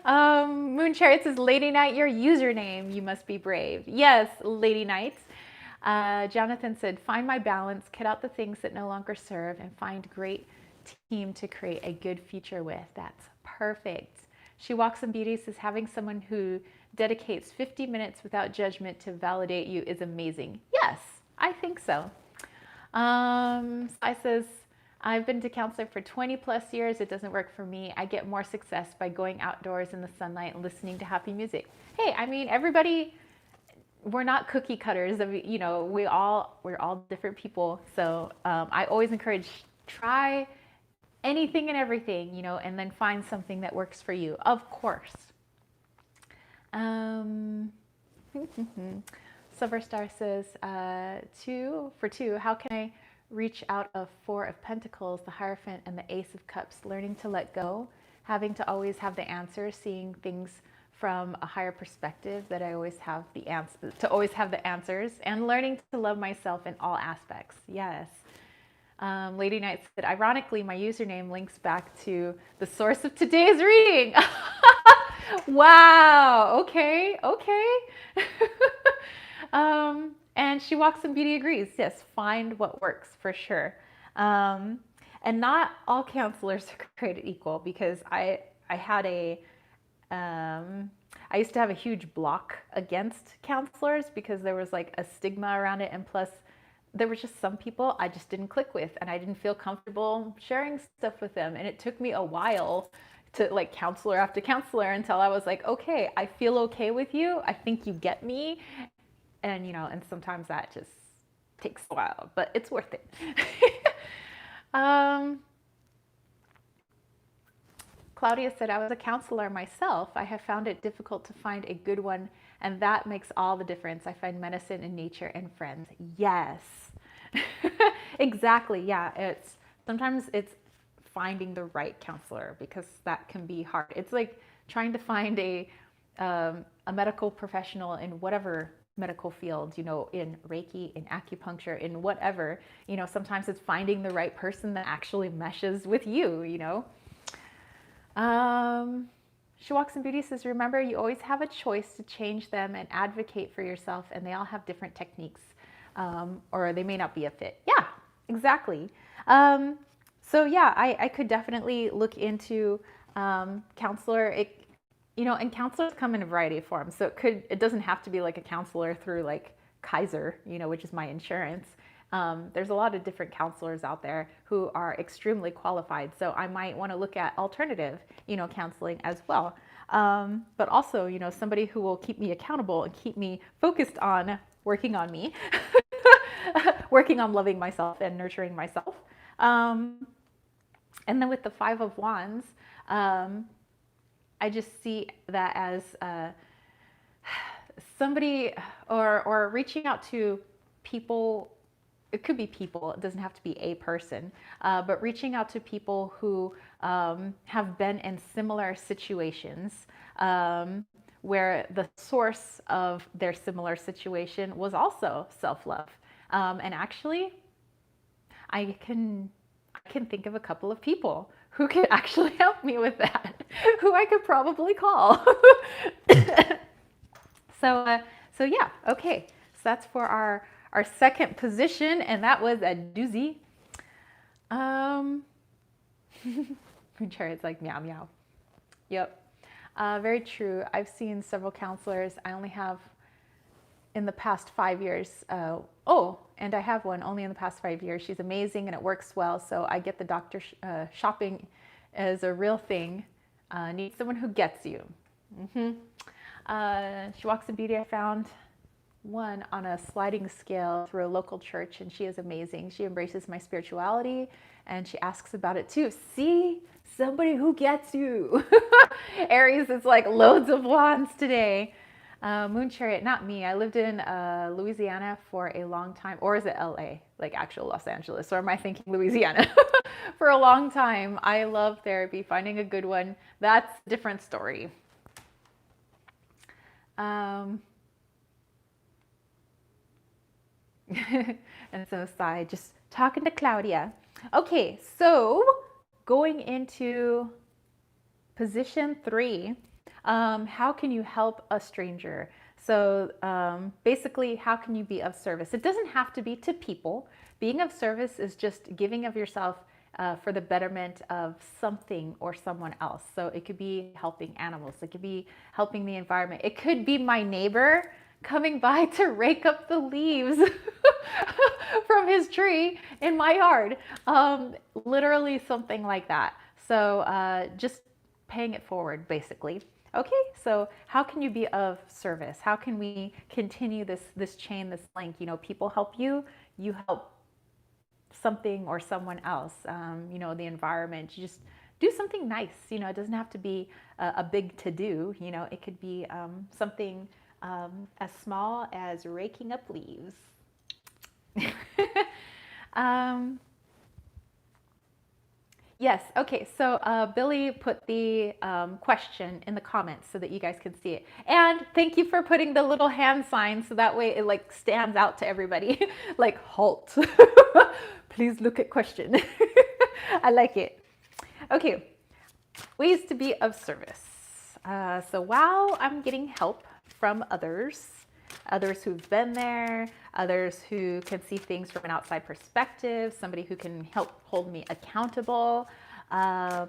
Moon Chariot says, Lady Knight, your username. You must be brave. Yes, Lady Knight. Jonathan said, find my balance, cut out the things that no longer serve, and find great team to create a good future with. That's perfect. She Walks in Beauty says, having someone who dedicates 50 minutes without judgment to validate you is amazing. Yes, I think so. I says, I've been to counselor for 20 plus years. It doesn't work for me. I get more success by going outdoors in the sunlight and listening to happy music. Hey, I mean, everybody, we're not cookie cutters. You know, we're all different people. So I always encourage, try anything and everything, you know, and then find something that works for you, of course. Silver Star says, for two, how can I reach out of Four of Pentacles, the Hierophant, and the Ace of Cups? Learning to let go, having to always have the answer, seeing things from a higher perspective, that I always have the answer, to always have the answers, and learning to love myself in all aspects. Yes. Lady Knight said, ironically, my username links back to the source of today's reading. Wow. Okay. And She Walks in Beauty agrees. Yes, find what works for sure. And not all counselors are created equal, because I used to have a huge block against counselors because there was like a stigma around it, and plus there were just some people I just didn't click with, and I didn't feel comfortable sharing stuff with them. And it took me a while to like counselor after counselor until I was like, okay, I feel okay with you. I think you get me. And, you know, and sometimes that just takes a while, but it's worth it. Claudia said, I was a counselor myself. I have found it difficult to find a good one, and that makes all the difference. I find medicine in nature and friends. Yes. Exactly. Yeah. Sometimes it's finding the right counselor, because that can be hard. It's like trying to find a medical professional in whatever medical field, you know, in Reiki, in acupuncture, in whatever, you know, sometimes it's finding the right person that actually meshes with you, you know. She Walks in Beauty says, remember, you always have a choice to change them and advocate for yourself, and they all have different techniques, or they may not be a fit. Yeah, exactly. So yeah, I could definitely look into counselor. You know, and counselors come in a variety of forms. So it doesn't have to be like a counselor through like Kaiser, you know, which is my insurance. There's a lot of different counselors out there who are extremely qualified. So I might want to look at alternative, you know, counseling as well. But also, you know, somebody who will keep me accountable and keep me focused on working on me, working on loving myself and nurturing myself. And then with the Five of Wands, I just see that as somebody or reaching out to people. It could be people, it doesn't have to be a person, but reaching out to people who have been in similar situations, where the source of their similar situation was also self-love. And actually, I can think of a couple of people who could actually help me with that, who I could probably call. So yeah, okay. So that's for our second position, and that was a doozy. It's like meow meow. Yep. Very true. I've seen several counselors. I only have in the past 5 years. And I have one only in the past 5 years. She's amazing and it works well. So I get the doctor shopping as a real thing. Need someone who gets you. She Walks in Beauty, I found one on a sliding scale through a local church, and she is amazing. She embraces my spirituality and she asks about it too. See, somebody who gets you. Aries is like loads of wands today. Moon chariot, not me. I lived in Louisiana for a long time, or is it LA, like actual Los Angeles, or am I thinking Louisiana? For a long time. I love therapy. Finding a good one, that's a different story. And so Sai, just talking to Claudia. Okay, so going into position 3, how can you help a stranger? So basically, how can you be of service? It doesn't have to be to people. Being of service is just giving of yourself for the betterment of something or someone else. So it could be helping animals. It could be helping the environment. It could be my neighbor coming by to rake up the leaves from his tree in my yard. Literally something like that. So just paying it forward, basically. Okay, so how can you be of service? How can we continue this chain, this link? You know, people help you, you help something or someone else. You know, the environment. You just do something nice. You know, it doesn't have to be a big to do. You know, it could be something as small as raking up leaves. Yes, okay, so Billy put the question in the comments so that you guys can see it. And thank you for putting the little hand sign so that way it like stands out to everybody. Like, halt. Please look at question. I like it. Okay, ways to be of service. So while I'm getting help from others who've been there, others who can see things from an outside perspective, somebody who can help hold me accountable. How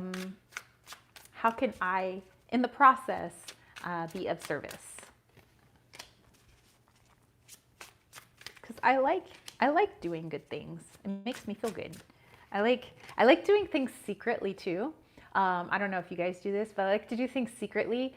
can I, in the process, be of service? Because I like doing good things. It makes me feel good. I like doing things secretly too. I don't know if you guys do this, but I like to do things secretly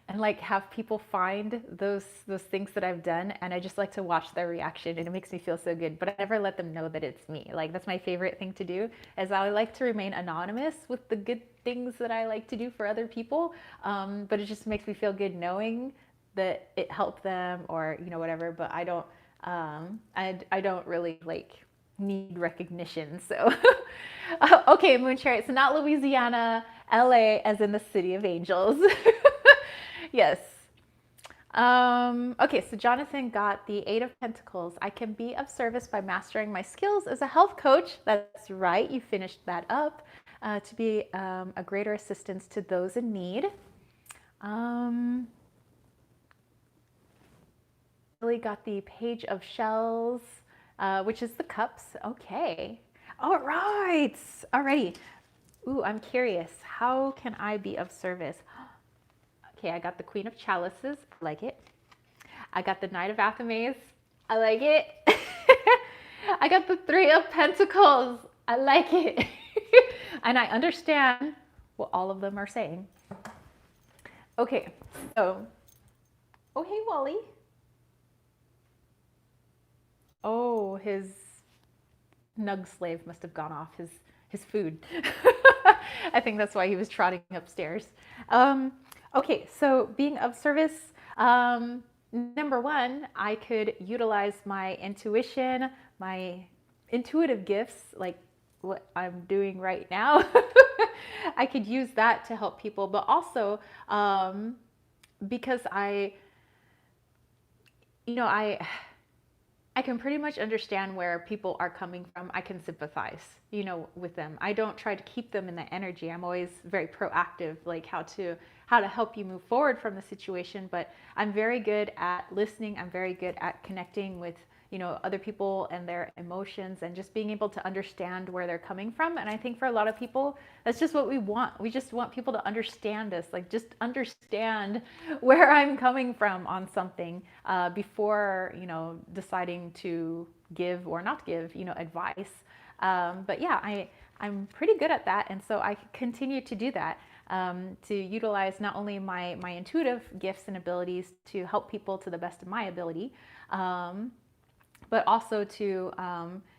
and like have people find those things that I've done, and I just like to watch their reaction, and it makes me feel so good. But I never let them know that it's me. Like, that's my favorite thing to do, is I like to remain anonymous with the good things that I like to do for other people. But it just makes me feel good knowing that it helped them, or you know, whatever. But I don't really like need recognition. So okay, Moon Chariot. So not Louisiana, LA, as in the city of angels. Yes. Okay, so Jonathan got the 8 of Pentacles. I can be of service by mastering my skills as a health coach. That's right, you finished that up. To be a greater assistance to those in need. Really got the Page of Shells, which is the cups. Okay. All right. Alrighty. Ooh, I'm curious. How can I be of service? Okay, I got the Queen of Chalices. I like it. I got the Knight of Athames. I like it. I got the 3 of Pentacles. I like it. And I understand what all of them are saying. Okay, so, oh, hey, Wally. Oh, his nug slave must have gone off his food. I think that's why he was trotting upstairs. Okay, so being of service, number 1, I could utilize my intuition, my intuitive gifts, like what I'm doing right now. I could use that to help people, but also because I can pretty much understand where people are coming from. I can sympathize, with them. I don't try to keep them in that energy. I'm always very proactive, like how to help you move forward from the situation. But I'm very good at listening. I'm very good at connecting with, other people and their emotions, and just being able to understand where they're coming from. And I think for a lot of people, that's just what we want. We just want people to understand us, like just understand where I'm coming from on something before, deciding to give or not give, advice. But yeah, I'm pretty good at that. And so I continue to do that. to utilize not only my intuitive gifts and abilities to help people to the best of my ability, but also to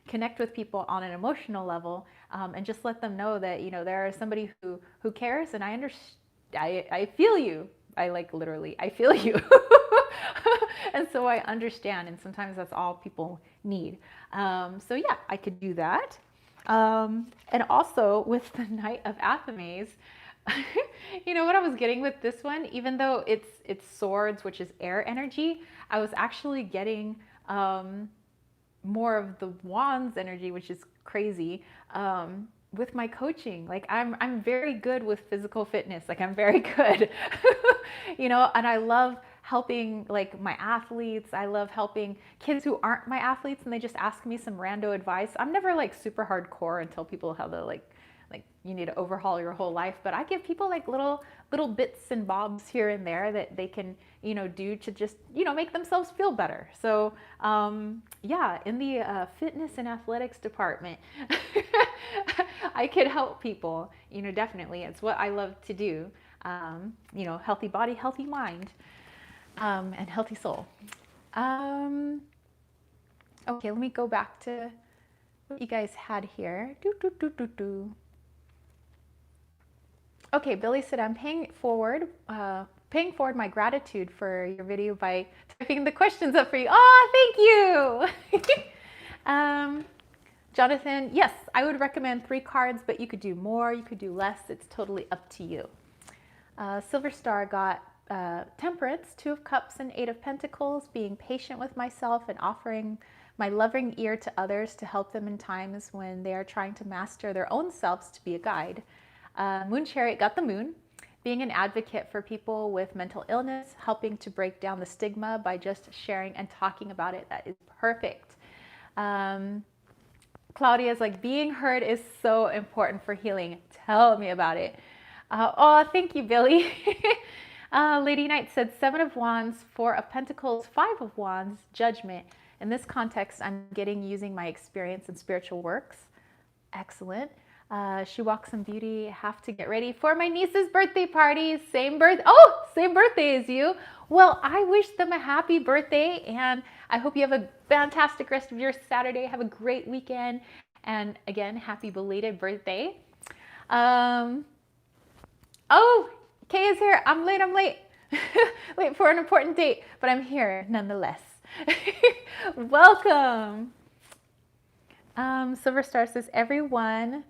connect with people on an emotional level, and just let them know that, there is somebody who cares, and I understand. I feel you. I like literally, I feel you. And so I understand, and sometimes that's all people need. So yeah, I could do that. And also with the Knight of Athames, what I was getting with this one, even though it's swords, which is air energy, I was actually getting more of the wands energy, which is crazy. With my coaching, like I'm very good with physical fitness. Like I'm very good, and I love helping like my athletes. I love helping kids who aren't my athletes and they just ask me some rando advice. I'm never like super hardcore and tell people how to like you need to overhaul your whole life, but I give people like little bits and bobs here and there that they can do to just make themselves feel better. So yeah, in the fitness and athletics department, I could help people. Definitely, it's what I love to do. Healthy body, healthy mind, and healthy soul. Okay, let me go back to what you guys had here. Okay, Billy said, I'm paying forward my gratitude for your video by typing the questions up for you. Oh, thank you. Jonathan, yes, I would recommend 3 cards, but you could do more, you could do less. It's totally up to you. Silver Star got Temperance, 2 of Cups, and 8 of Pentacles, being patient with myself and offering my loving ear to others to help them in times when they are trying to master their own selves to be a guide. Moon Chariot got the Moon, being an advocate for people with mental illness, helping to break down the stigma by just sharing and talking about it. That is perfect. Claudia's like, being heard is so important for healing. Tell me about it. Oh, thank you, Billy. Lady Knight said 7 of Wands, 4 of Pentacles, 5 of Wands, Judgment. In this context, I'm getting using my experience in spiritual works. Excellent. She walks in beauty. Have to get ready for my niece's birthday party. Same birthday as you. Well, I wish them a happy birthday, and I hope you have a fantastic rest of your Saturday. Have a great weekend, and again, happy belated birthday. Oh, Kay is here. I'm late. Late for an important date, but I'm here nonetheless. Welcome. Silver Star says, everyone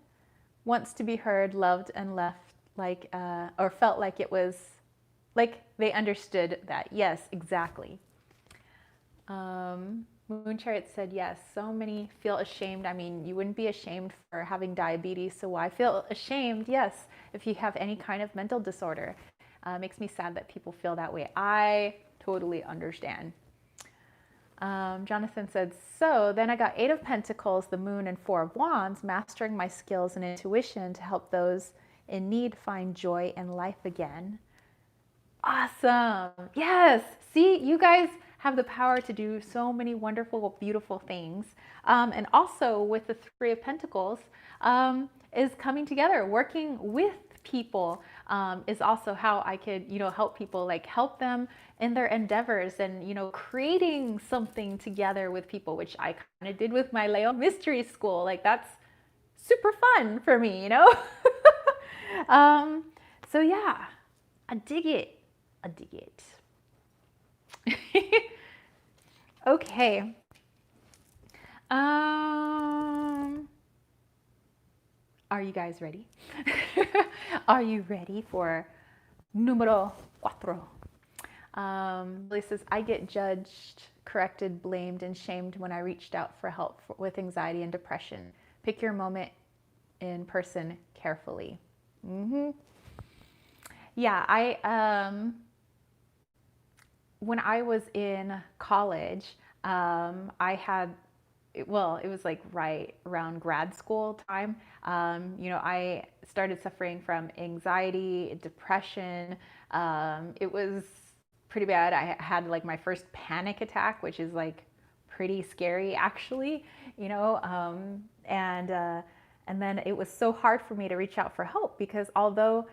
wants to be heard, loved, and left like, or felt like it was, like they understood that. Yes, exactly. Moon Chariot said, yes, so many feel ashamed. I mean, you wouldn't be ashamed for having diabetes, so why feel ashamed? Yes, if you have any kind of mental disorder. It makes me sad that people feel that way. I totally understand. Jonathan said, so then I got 8 of Pentacles, the Moon, and 4 of Wands, mastering my skills and intuition to help those in need find joy in life again. Awesome. Yes. See, you guys have the power to do so many wonderful, beautiful things. And also with the 3 of Pentacles is coming together, working with people is also how I could, help people, like help them in their endeavors and, creating something together with people, which I kind of did with my Leo Mystery School. Like that's super fun for me, So yeah, I dig it. Okay. Are you guys ready? Are you ready for numero 4? Lily says, I get judged, corrected, blamed, and shamed when I reached out for help with anxiety and depression. Pick your moment in person carefully. Yeah, when I was in college, I had, it was like right around grad school time. I started suffering from anxiety, depression. It was pretty bad. I had like my first panic attack, which is like pretty scary actually, and And then it was so hard for me to reach out for help because although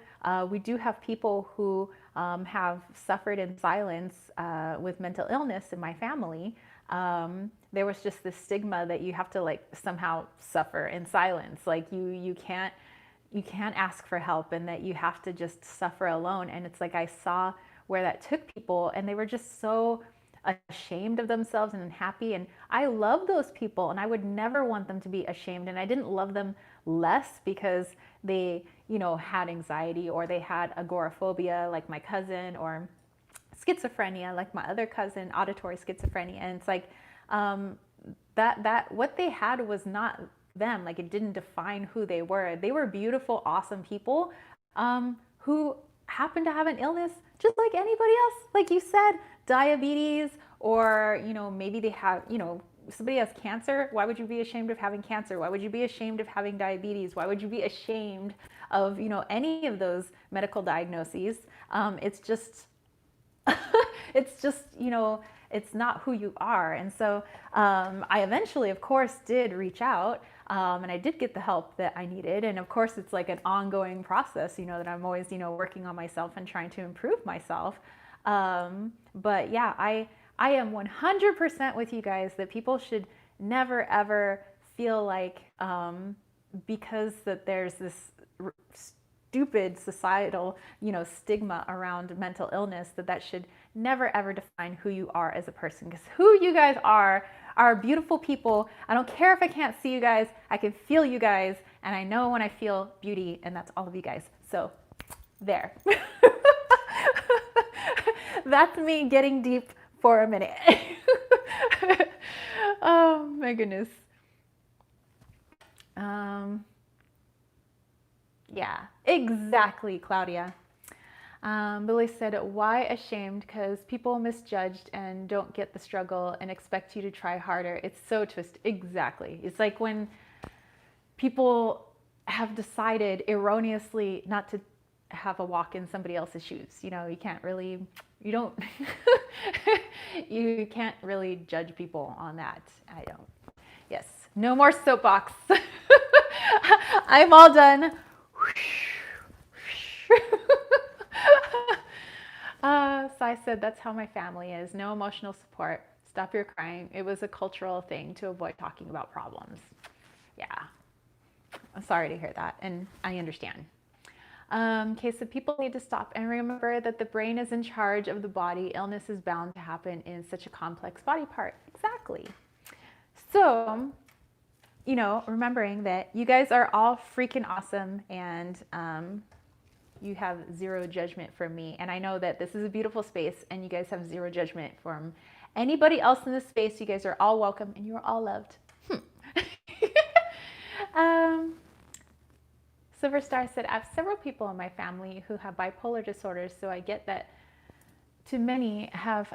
we do have people who have suffered in silence with mental illness in my family, there was just this stigma that you have to like somehow suffer in silence. Like you can't ask for help, and that you have to just suffer alone. And it's like I saw where that took people, and they were just so ashamed of themselves and unhappy. And I love those people, and I would never want them to be ashamed. And I didn't love them less because they, had anxiety, or they had agoraphobia like my cousin, or schizophrenia like my other cousin, auditory schizophrenia. And it's like that what they had was not them. Like it didn't define who they were. They were beautiful, awesome people who happened to have an illness just like anybody else. Like you said, diabetes, or maybe they have, somebody has cancer. Why would you be ashamed of having cancer? Why would you be ashamed of having diabetes? Why would you be ashamed of any of those medical diagnoses? It's just it's not who you are. And so I eventually, of course, did reach out, and I did get the help that I needed. And of course, it's like an ongoing process, that I'm always, working on myself and trying to improve myself. But yeah, I am 100% with you guys that people should never, ever feel like because that there's this stupid societal, stigma around mental illness, that should never ever define who you are as a person. Because who you guys are beautiful people. I don't care if I can't see you guys, I can feel you guys, and I know when I feel beauty, and that's all of you guys. So there. That's me getting deep for a minute. Oh my goodness. Yeah, exactly, Claudia. Billy said, why ashamed? Because people misjudged and don't get the struggle and expect you to try harder. It's so twisted. Exactly. It's like when people have decided erroneously not to have a walk in somebody else's shoes. You can't really, you can't really judge people on that. I don't. Yes. No more soapbox. I'm all done. So I said, that's how my family is. No emotional support. Stop your crying. It was a cultural thing to avoid talking about problems. Yeah. I'm sorry to hear that. And I understand. Okay, so people need to stop and remember that the brain is in charge of the body. Illness is bound to happen in such a complex body part. Exactly. So, remembering that you guys are all freaking awesome, and you have zero judgment from me. And I know that this is a beautiful space, and you guys have zero judgment from anybody else in this space. You guys are all welcome, and you're all loved. Silver Star said, I have several people in my family who have bipolar disorders, so I get that too many have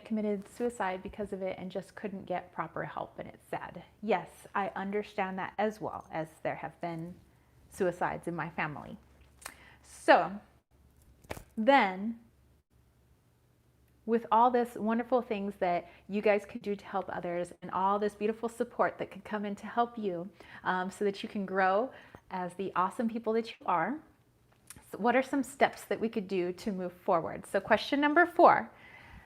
committed suicide because of it and just couldn't get proper help, and it's sad. Yes, I understand that, as well as there have been suicides in my family. So then, with all this wonderful things that you guys can do to help others, and all this beautiful support that can come in to help you, so that you can grow as the awesome people that you are, so what are some steps that we could do to move forward? So question number 4,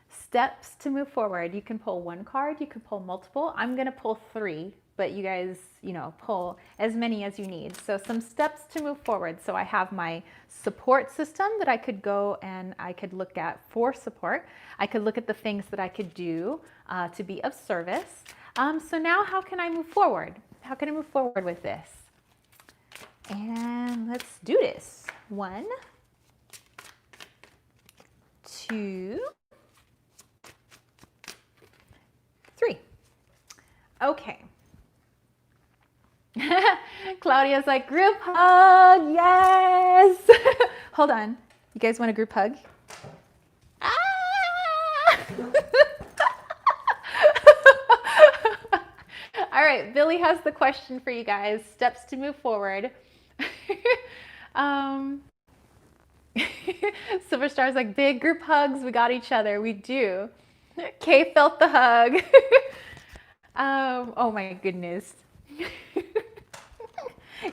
steps to move forward. You can pull one card, you can pull multiple. I'm going to pull 3, but you guys, pull as many as you need. So some steps to move forward. So I have my support system that I could go and I could look at for support. I could look at the things that I could do to be of service. So now how can I move forward? How can I move forward with this? And let's do this. 1, 2, 3. Okay. Claudia's like, group hug, yes. Hold on. You guys want a group hug? Ah! All right, Billy has the question for you guys. Steps to move forward. Silver Star's like, big group hugs. We got each other. We do. Kay felt the hug. Oh my goodness.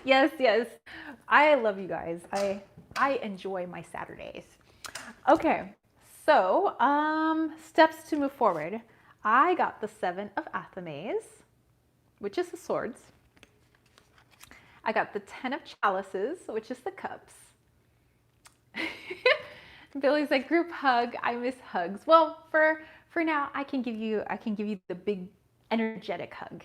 Yes, yes. I love you guys. I enjoy my Saturdays. Okay, so steps to move forward. I got the Seven of Athames, which is the swords. I got the Ten of Chalices, which is the cups. Billy's like, group hug. I miss hugs. Well, for now, I can give you the big energetic hug.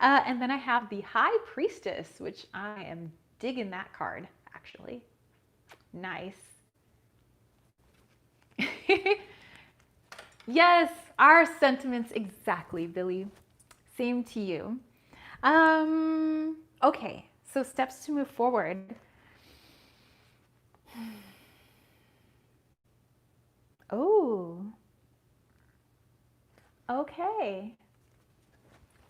And then I have the High Priestess, which I am digging that card actually. Nice. Yes, our sentiments exactly, Billy. Same to you. Okay, so steps to move forward. Oh, okay.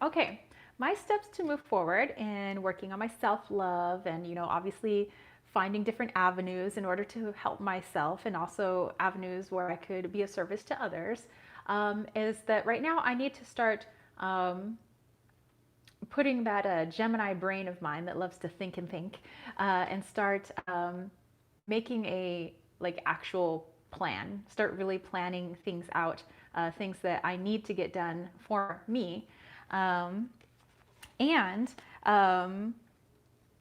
Okay. My steps to move forward in working on my self-love and, obviously finding different avenues in order to help myself and also avenues where I could be of service to others, is that right now I need to start putting that Gemini brain of mine that loves to think and think, and start making a like actual plan. Start really planning things out, things that I need to get done for me, and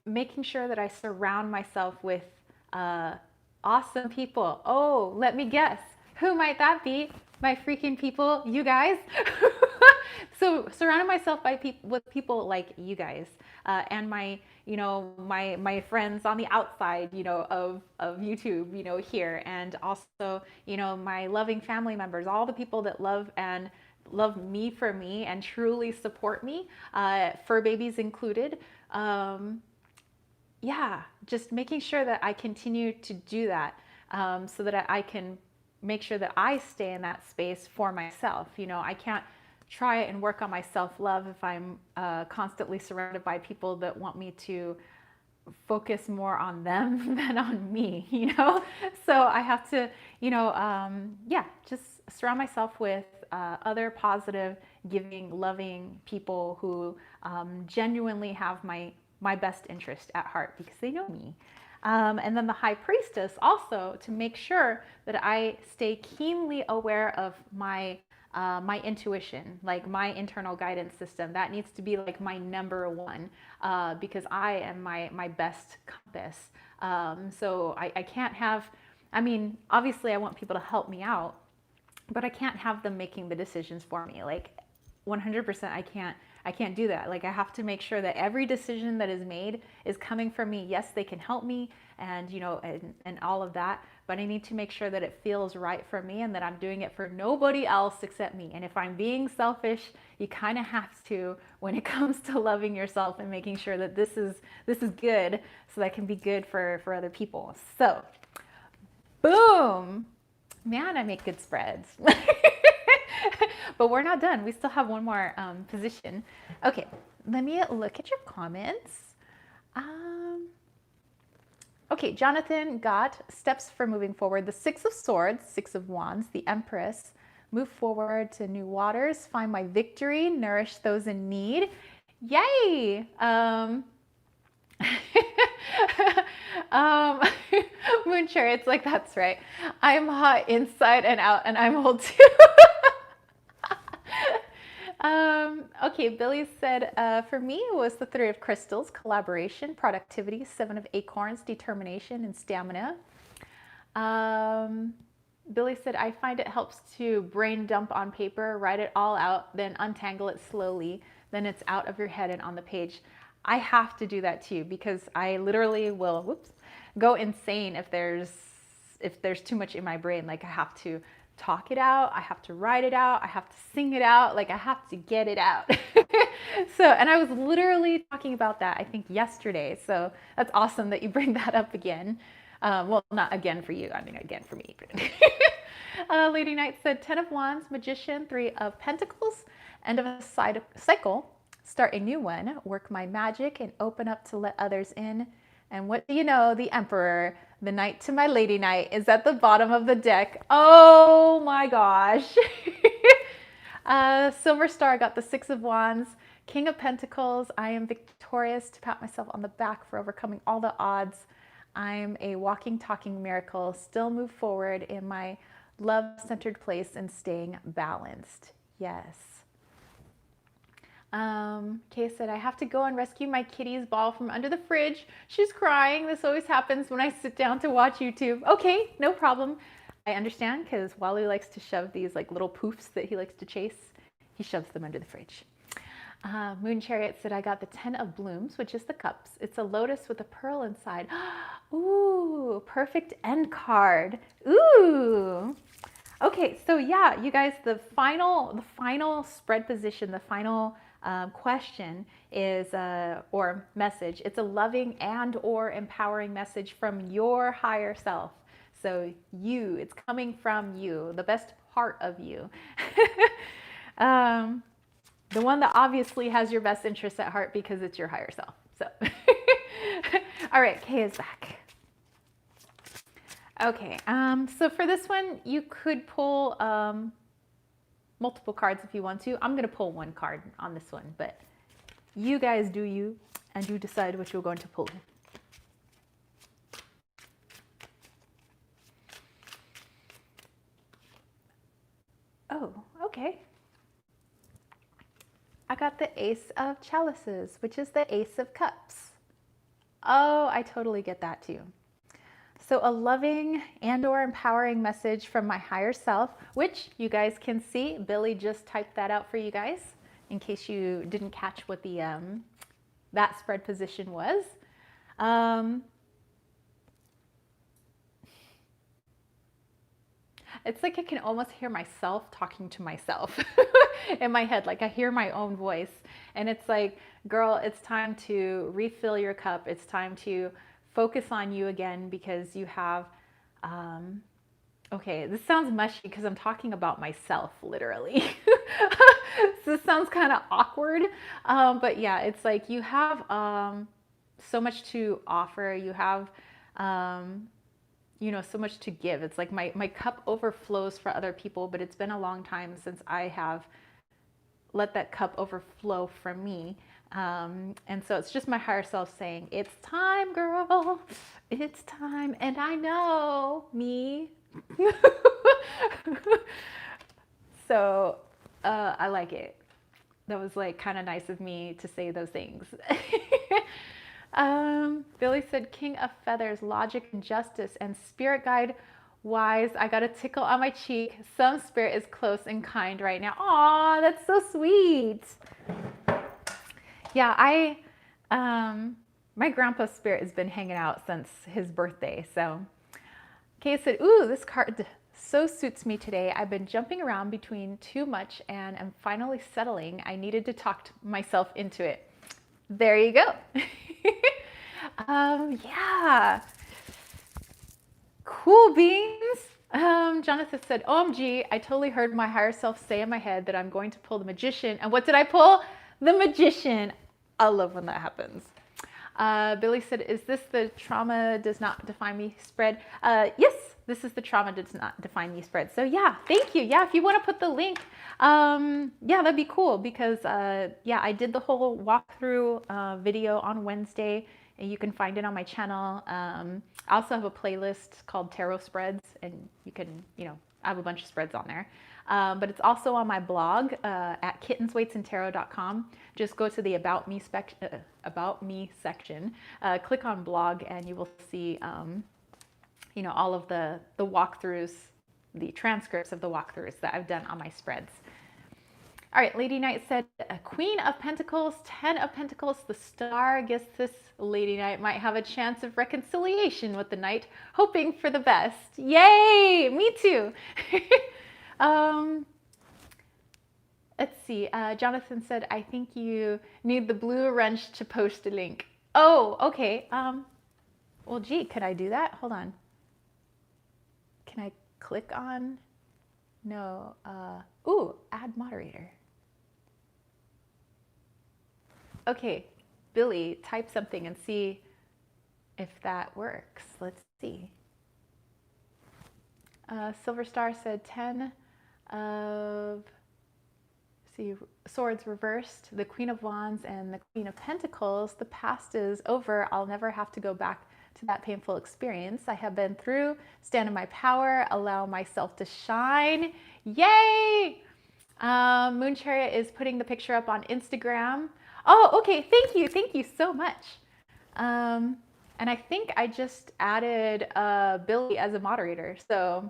making sure that I surround myself with awesome people. Oh, let me guess. Who might that be? My freaking people, you guys. So surrounding myself with people like you guys, and my friends on the outside, of YouTube, here, and also, my loving family members, all the people that love me for me and truly support me, fur babies included. Yeah, just making sure that I continue to do that, so that I can make sure that I stay in that space for myself. I can't try and work on my self-love if I'm constantly surrounded by people that want me to focus more on them than on me. So I have to, yeah, just surround myself with other positive, giving, loving people who genuinely have my best interest at heart because they know me. And then the High Priestess also to make sure that I stay keenly aware of my intuition, like my internal guidance system. That needs to be like my number one, because I am my best compass. So I can't have, obviously I want people to help me out, but I can't have them making the decisions for me. Like 100% I can't do that. Like I have to make sure that every decision that is made is coming from me. Yes, they can help me and and all of that, but I need to make sure that it feels right for me and that I'm doing it for nobody else except me. And if I'm being selfish, you kind of have to when it comes to loving yourself and making sure that this is good so that can be good for other people. So, boom. Man, I make good spreads. But we're not done. We still have one more position. Okay, let me look at your comments. Okay, Jonathan got steps for moving forward. The Six of Swords, Six of Wands, the Empress. Move forward to new waters. Find my victory. Nourish those in need. Yay! Moon Chariots, like that's right. I'm hot inside and out, and I'm old too. Okay, Billy said, for me, it was the Three of Crystals, collaboration, productivity, Seven of Acorns, determination, and stamina. Billy said, I find it helps to brain dump on paper, write it all out, then untangle it slowly. Then it's out of your head and on the page. I have to do that too because I literally will, go insane if there's too much in my brain. Like I have to talk it out, I have to write it out, I have to sing it out, like I have to get it out. So, and I was literally talking about that, I think yesterday. So that's awesome that you bring that up again. Well, not again for you, I mean again for me. Lady Knight said 10 of Wands, Magician, 3 of Pentacles, end of a cycle, start a new one, work my magic and open up to let others in. And what do you know, the Emperor, the Knight to my Lady Knight, is at the bottom of the deck. Oh my gosh. Silver Star got the Six of Wands, King of Pentacles, I am victorious to pat myself on the back for overcoming all the odds. I'm a walking, talking miracle. Still move forward in my love-centered place and staying balanced. Yes. Kay said, I have to go and rescue my kitty's ball from under the fridge. She's crying. This always happens when I sit down to watch YouTube. Okay, no problem. I understand because Wally likes to shove these like little poofs that he likes to chase. He shoves them under the fridge. Moon Chariot said, I got the 10 of Blooms, which is the cups. It's a lotus with a pearl inside. Ooh, perfect end card. Ooh. Okay, so yeah, you guys, the final spread position, the final question is, or message, it's a loving and or empowering message from your higher self. So you, it's coming from you, the best part of you. The one that obviously has your best interests at heart because it's your higher self. So, all right, Kay is back. Okay, so for this one, you could pull multiple cards if you want to. I'm going to pull one card on this one, but you guys do you, and you decide what you're going to pull. Oh, okay. I got the Ace of Chalices, which is the Ace of Cups. Oh, I totally get that too. So a loving and or empowering message from my higher self, which you guys can see. Billy just typed that out for you guys in case you didn't catch what the that spread position was. It's like I can almost hear myself talking to myself in my head. Like I hear my own voice and it's like, girl, it's time to refill your cup. It's time to focus on you again because you have, okay, this sounds mushy because I'm talking about myself literally. So this sounds kind of awkward. But yeah, it's like you have so much to offer. You have, you know, so much to give. It's like my cup overflows for other people, but it's been a long time since I have let that cup overflow from me. And so it's just my higher self saying, it's time, girl, it's time. And I know me. So I like it. That was like kind of nice of me to say those things. Billy said, King of Feathers, logic and justice, and spirit guide wise. I got a tickle on my cheek. Some spirit is close and kind right now. Aw, that's so sweet. Yeah, my grandpa's spirit has been hanging out since his birthday. So Kay said, ooh, this card so suits me today. I've been jumping around between too much and I'm finally settling. I needed to talk myself into it. There you go. Yeah. Cool beans. Jonathan said, OMG, I totally heard my higher self say in my head that I'm going to pull the Magician. And what did I pull? The Magician. I love when that happens. Billy said, is this the trauma does not define me spread? Yes, this is the trauma does not define me spread. So yeah, thank you. Yeah, if you want to put the link, yeah, that'd be cool because yeah, I did the whole walkthrough video on Wednesday and you can find it on my channel. I also have a playlist called Tarot Spreads and you can, you know, I have a bunch of spreads on there. But it's also on my blog at kittensweightsandtarot.com. Just go to the About Me section, click on blog, and you will see, you know, all of the walkthroughs, the transcripts of the walkthroughs that I've done on my spreads. All right, Lady Knight said, Queen of Pentacles, 10 of Pentacles, the star. I guess this Lady Knight might have a chance of reconciliation with the Knight, hoping for the best. Yay, me too. Let's see. Jonathan said, I think you need the blue wrench to post a link. Oh, okay. Well, gee, could I do that? Hold on. Can I click on? No. Ooh, add moderator. Okay, Billy, type something and see if that works. Let's see. Silver Star said 10 of, see, Swords reversed, the Queen of Wands and the Queen of Pentacles. The past is over. I'll never have to go back to that painful experience. I have been through, stand in my power, allow myself to shine. Yay! Moon Chariot is putting the picture up on Instagram. Oh, okay. Thank you so much. And I think I just added Billy as a moderator. So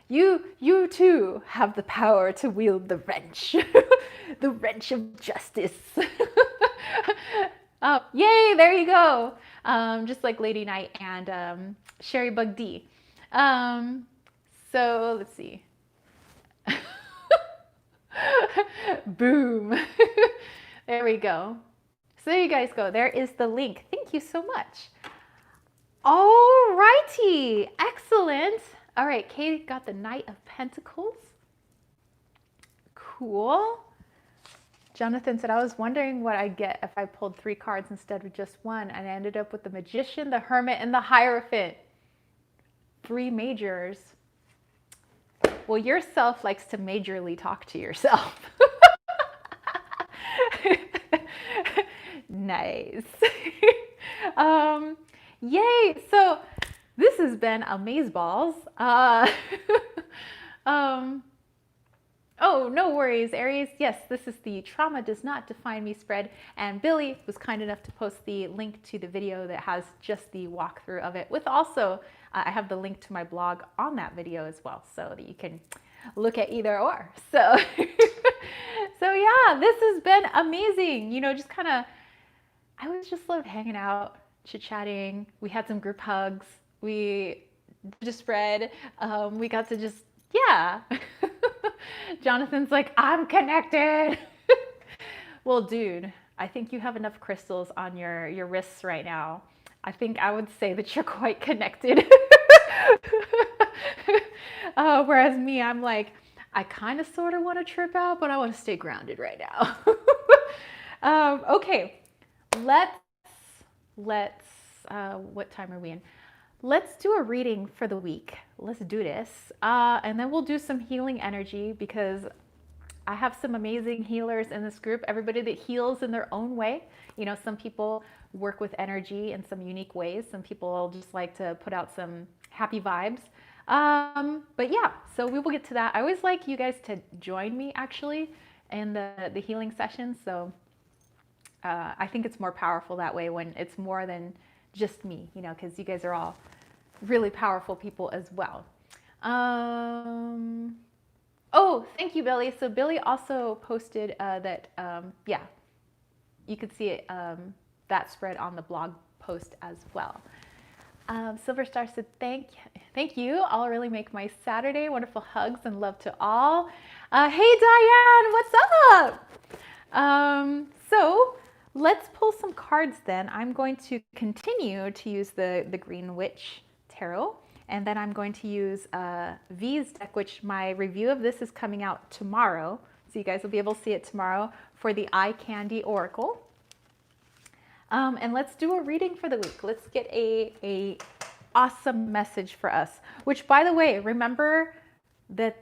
you too have the power to wield the wrench, the wrench of justice. Oh, yay, there you go. Just like Lady Knight and Sherry Bug D. So let's see. Boom. There we go. So there you guys go. There is the link. Thank you so much. All righty. Excellent. All right, Kate got the Knight of Pentacles. Cool. Jonathan said, I was wondering what I'd get if I pulled 3 cards instead of just one, and I ended up with the Magician, the Hermit, and the Hierophant. 3 majors. Well, yourself likes to majorly talk to yourself. Nice. Yay. So this has been Amazeballs. Oh, no worries, Aries. Yes, this is the Trauma Does Not Define Me spread. And Billy was kind enough to post the link to the video that has just the walkthrough of it. With also, I have the link to my blog on that video as well, so that you can look at either or. So, so yeah, this has been amazing. You know, just kind of, I was just loved hanging out, chit-chatting. We had some group hugs. We did a spread. We got to just, yeah. Jonathan's like, I'm connected. Well, dude, I think you have enough crystals on your wrists right now. I think I would say that you're quite connected. Whereas me, I'm like, I kind of sort of want to trip out, but I want to stay grounded right now. Okay, let's, what time are we in? Let's do a reading for the week. Let's do this. And then we'll do some healing energy, because I have some amazing healers in this group. Everybody that heals in their own way. You know, some people work with energy in some unique ways. Some people just like to put out some happy vibes. But yeah, so we will get to that. I always like you guys to join me actually in the healing sessions. So I think it's more powerful that way when it's more than just me, you know, because you guys are all really powerful people as well. Oh, thank you, Billy. So Billy also posted that, yeah, you could see it, that spread on the blog post as well. Silver Star said, thank you. I'll really make my Saturday. Wonderful hugs and love to all. Hey, Diane, what's up? So let's pull some cards then. I'm going to continue to use the Green Witch Tarot, and then I'm going to use V's deck, which my review of this is coming out tomorrow. So you guys will be able to see it tomorrow for the Eye Candy Oracle. And let's do a reading for the week. Let's get a awesome message for us, which, by the way, remember that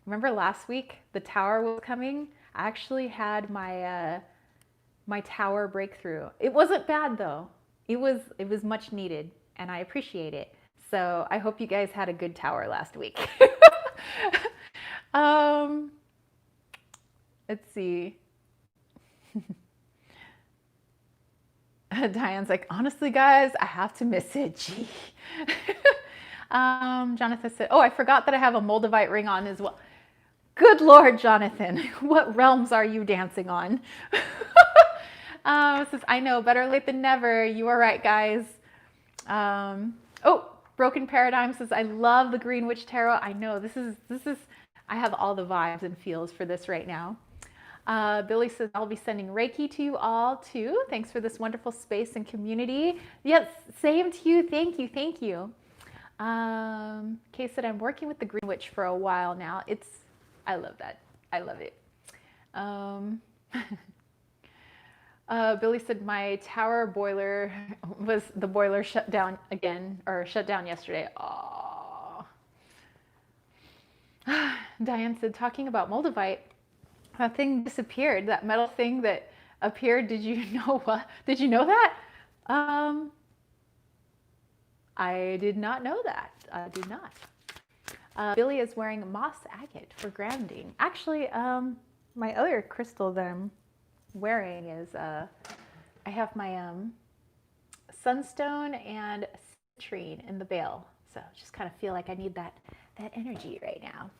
remember last week the tower was coming? I actually had my my tower breakthrough. It wasn't bad though. It was much needed, and I appreciate it. So I hope you guys had a good tower last week. Let's see. Diane's like, honestly, guys, I have to miss it. Gee. Jonathan said, oh, I forgot that I have a Moldavite ring on as well. Good Lord, Jonathan, what realms are you dancing on? Says, I know, better late than never. You are right, guys. Oh, Broken Paradigm says, I love the Green Witch Tarot. I know, this is, I have all the vibes and feels for this right now. Billy says, I'll be sending Reiki to you all too. Thanks for this wonderful space and community. Yes, same to you. Thank you. Thank you. Kay said, I'm working with the Green Witch for a while now. I love that. I love it. Billy said, my tower boiler the boiler shut down again, or shut down yesterday. Aww. Diane said, talking about Moldavite, That thing disappeared. That metal thing that appeared. Did you know what? Did you know that? I did not know that. I did not. Billy is wearing moss agate for grounding. Actually, my other crystal that I'm wearing is, I have my sunstone and citrine in the veil. So just kind of feel like I need that energy right now.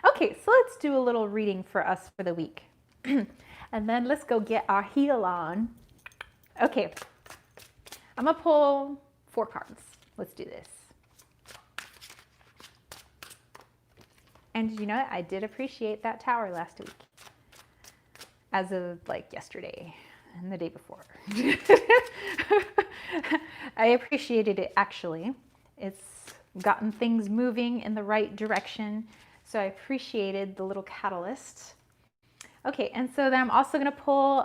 Okay, so let's do a little reading for us for the week. And then let's go get our heel on. Okay, I'm gonna pull 4 cards. Let's do this. And you know what? I did appreciate that tower last week. As of like yesterday and the day before. I appreciated it actually. It's gotten things moving in the right direction. So I appreciated the little catalyst. Okay, and so then I'm also gonna pull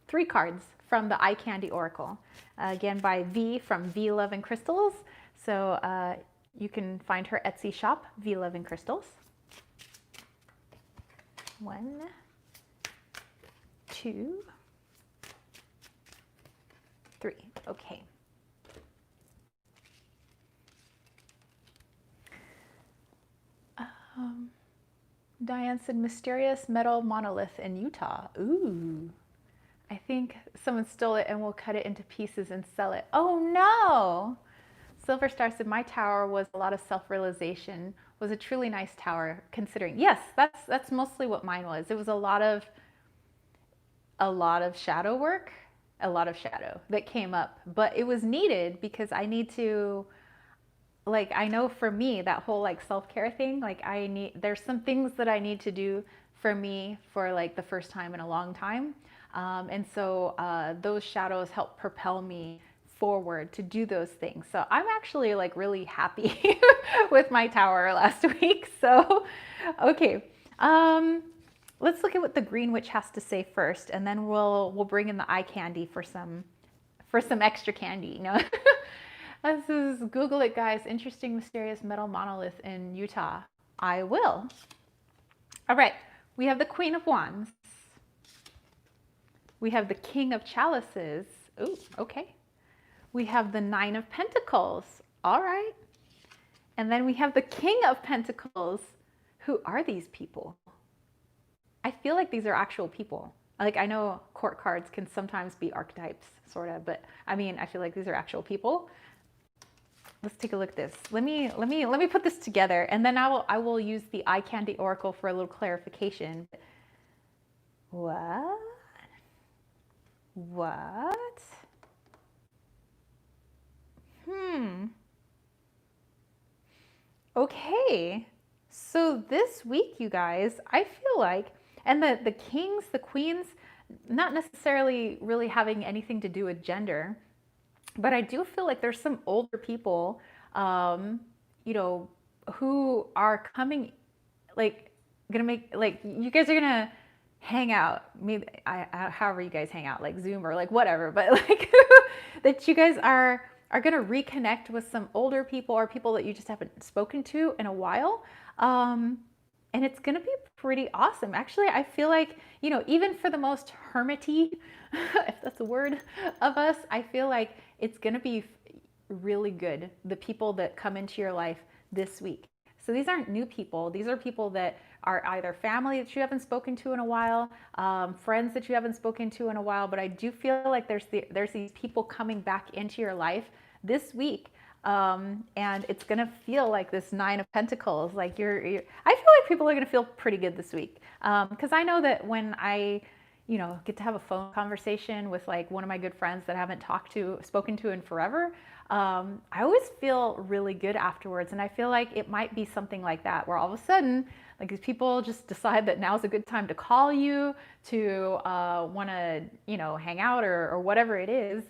3 cards from the Eye Candy Oracle. Again, by V from V Love and Crystals. So you can find her Etsy shop, V Love and Crystals. 1, 2, 3. Okay. Diane said mysterious metal monolith in Utah. Ooh. I think someone stole it and will cut it into pieces and sell it. Oh no! Silver Star said my tower was a lot of self-realization. Was a truly nice tower considering. Yes, that's mostly what mine was. It was a lot of shadow work, a lot of shadow that came up, but it was needed because I need to, like, I know for me that whole like self-care thing, like there's some things that I need to do for me for like the first time in a long time. And so those shadows help propel me forward to do those things. So I'm actually like really happy with my tower last week. So, okay. Let's look at what the Green Witch has to say first, and then we'll bring in the eye candy for some extra candy, you know. This is, Google it, guys. Interesting mysterious metal monolith in Utah. I will. All right. We have the Queen of Wands. We have the King of Chalices. Ooh, okay. We have the 9 of Pentacles. All right. And then we have the King of Pentacles. Who are these people? I feel like these are actual people. Like, I know court cards can sometimes be archetypes, sort of, but I mean, I feel like these are actual people. Let's take a look at this. Let me put this together, and then I will use the Eye Candy Oracle for a little clarification. What? What? Okay. So this week, you guys, I feel like, and the kings, the queens, not necessarily really having anything to do with gender, but I do feel like there's some older people, you know, who are coming, like, gonna make, like, you guys are gonna hang out, maybe, however you guys hang out, like Zoom or like whatever, but like, that you guys are gonna reconnect with some older people or people that you just haven't spoken to in a while. And it's gonna be pretty awesome. Actually, I feel like, you know, even for the most hermity, if that's a word, of us, I feel like it's gonna be really good, the people that come into your life this week. So these aren't new people. These are people that are either family that you haven't spoken to in a while, friends that you haven't spoken to in a while, but I do feel like there's these people coming back into your life this week. And it's gonna feel like this 9 of Pentacles. Like I feel like people are gonna feel pretty good this week. Because I know that when I, you know, get to have a phone conversation with like one of my good friends that I haven't spoken to in forever, I always feel really good afterwards. And I feel like it might be something like that, where all of a sudden, like, these people just decide that now's a good time to call you, to want to, you know, hang out or whatever it is.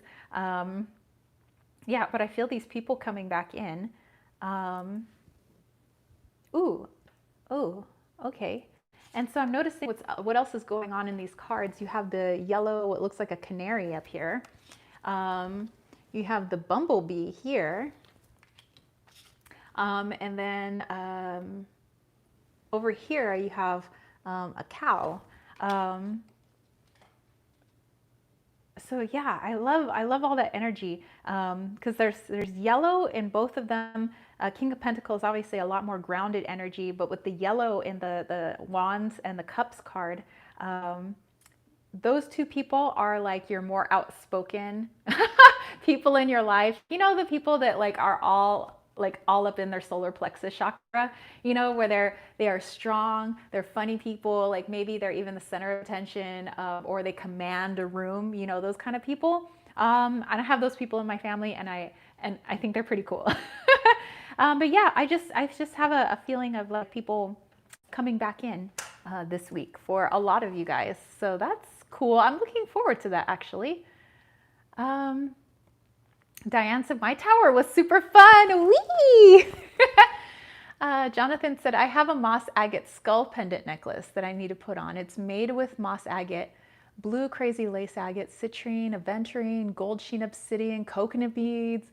Yeah, but I feel these people coming back in. Ooh, okay. And so I'm noticing what else is going on in these cards. You have the yellow, what looks like a canary up here. You have the bumblebee here. And then over here you have a cow. So yeah, I love all that energy because there's yellow in both of them. King of Pentacles obviously a lot more grounded energy, but with the yellow in the Wands and the Cups card, those two people are like your more outspoken people in your life. You know, the people that like are all up in their solar plexus chakra, you know, where they are strong, they're funny people, like maybe they're even the center of attention, or they command a room, you know, those kind of people. I don't have those people in my family, and I think they're pretty cool. But yeah, I just have a feeling of like people coming back in this week for a lot of you guys. So that's cool. I'm looking forward to that actually. Diane said, my tower was super fun. Whee! Jonathan said, I have a moss agate skull pendant necklace that I need to put on. It's made with moss agate, blue crazy lace agate, citrine, aventurine, gold sheen obsidian, coconut beads.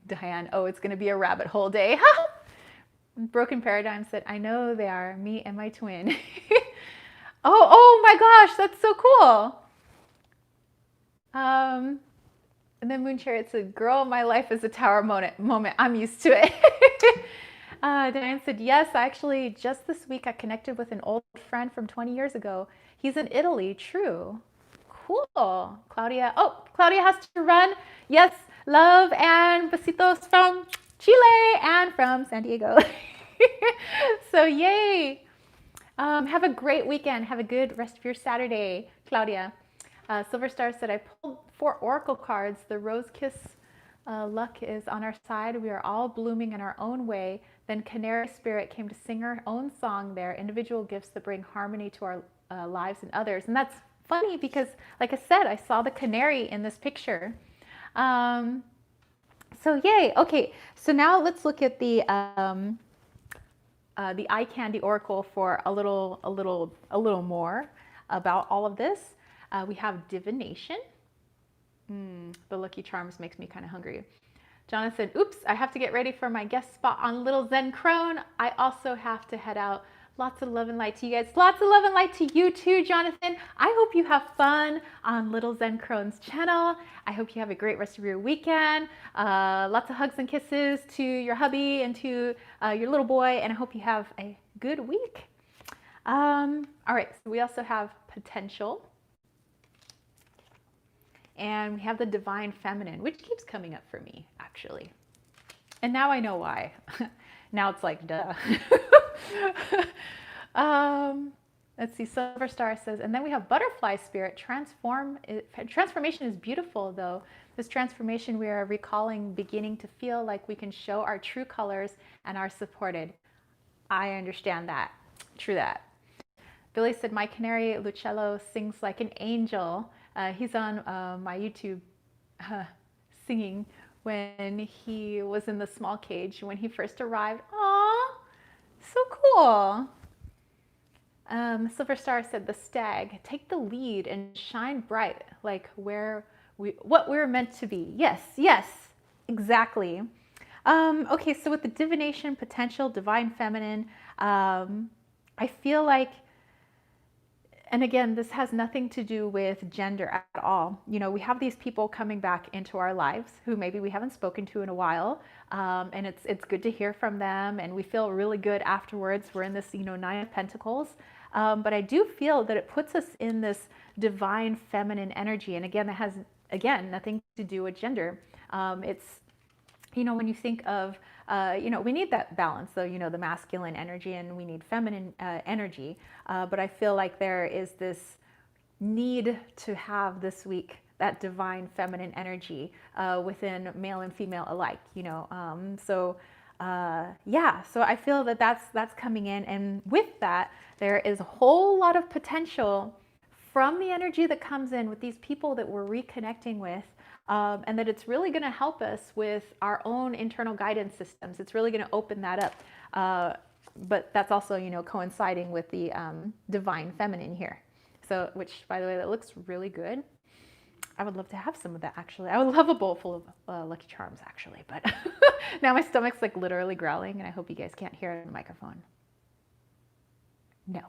Diane, oh, it's going to be a rabbit hole day. Broken Paradigm said, I know they are, me and my twin. Oh my gosh, that's so cool. And then Moon Chariot said, girl, my life is a tower moment. I'm used to it. Diane said, yes, actually, just this week I connected with an old friend from 20 years ago. He's in Italy. True. Cool. Claudia. Oh, Claudia has to run. Yes, love and besitos from Chile and from San Diego. So yay. Have a great weekend. Have a good rest of your Saturday, Claudia. Silver Star said, I pulled 4 oracle cards. The rose kiss luck is on our side. We are all blooming in our own way. Then Canary Spirit came to sing her own song there. Individual gifts that bring harmony to our lives and others. And that's funny because, like I said, I saw the canary in this picture. So yay. Okay, so now let's look at the eye candy oracle for a little more about all of this. We have divination. The Lucky Charms makes me kind of hungry. Jonathan, oops, I have to get ready for my guest spot on Little Zen Crone. I also have to head out. Lots of love and light to you guys. Lots of love and light to you too, Jonathan. I hope you have fun on Little Zen Crone's channel. I hope you have a great rest of your weekend. Lots of hugs and kisses to your hubby and to your little boy, and I hope you have a good week. All right, so we also have potential. And we have the divine feminine, which keeps coming up for me, actually. And now I know why. Now it's like, duh. Let's see, Silver Star says, and then we have butterfly spirit. Transformation is beautiful, though. This transformation, we are recalling, beginning to feel like we can show our true colors and are supported. I understand that. True that. Billy said, my canary Lucello sings like an angel. He's on my YouTube singing when he was in the small cage when he first arrived. Aw, so cool. Silver Star said, the stag, take the lead and shine bright like what we're meant to be. Yes, yes, exactly. Okay, so with the divination, potential, divine feminine, I feel like, and again, this has nothing to do with gender at all. You know, we have these people coming back into our lives who maybe we haven't spoken to in a while, and it's good to hear from them, and we feel really good afterwards. We're in this, 9 of Pentacles, but I do feel that it puts us in this divine feminine energy, and again, it has nothing to do with gender. It's, when you think of, we need that balance, though, the masculine energy, and we need feminine energy. But I feel like there is this need to have this week that divine feminine energy within male and female alike, So I feel that that's coming in. And with that, there is a whole lot of potential from the energy that comes in with these people that we're reconnecting with. And that it's really going to help us with our own internal guidance systems. It's really going to open that up. But that's also, coinciding with the divine feminine here. So, which, by the way, that looks really good. I would love to have some of that actually. I would love a bowl full of Lucky Charms actually, but now my stomach's like literally growling, and I hope you guys can't hear it in the microphone. No.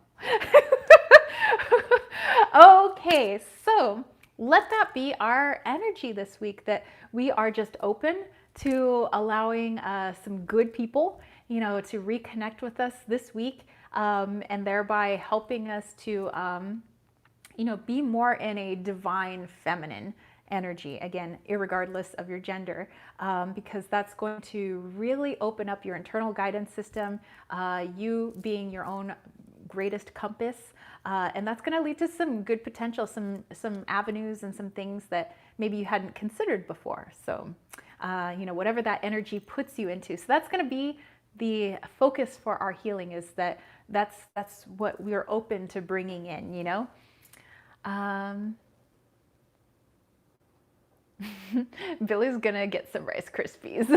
Okay, so let that be our energy this week, that we are just open to allowing some good people, to reconnect with us this week, and thereby helping us to, be more in a divine feminine energy, again, irregardless of your gender, because that's going to really open up your internal guidance system, you being your own greatest compass, and that's going to lead to some good potential, some avenues and some things that maybe you hadn't considered before. So, whatever that energy puts you into. So that's going to be the focus for our healing, is that's what we're open to bringing in. Billy's gonna get some Rice Krispies.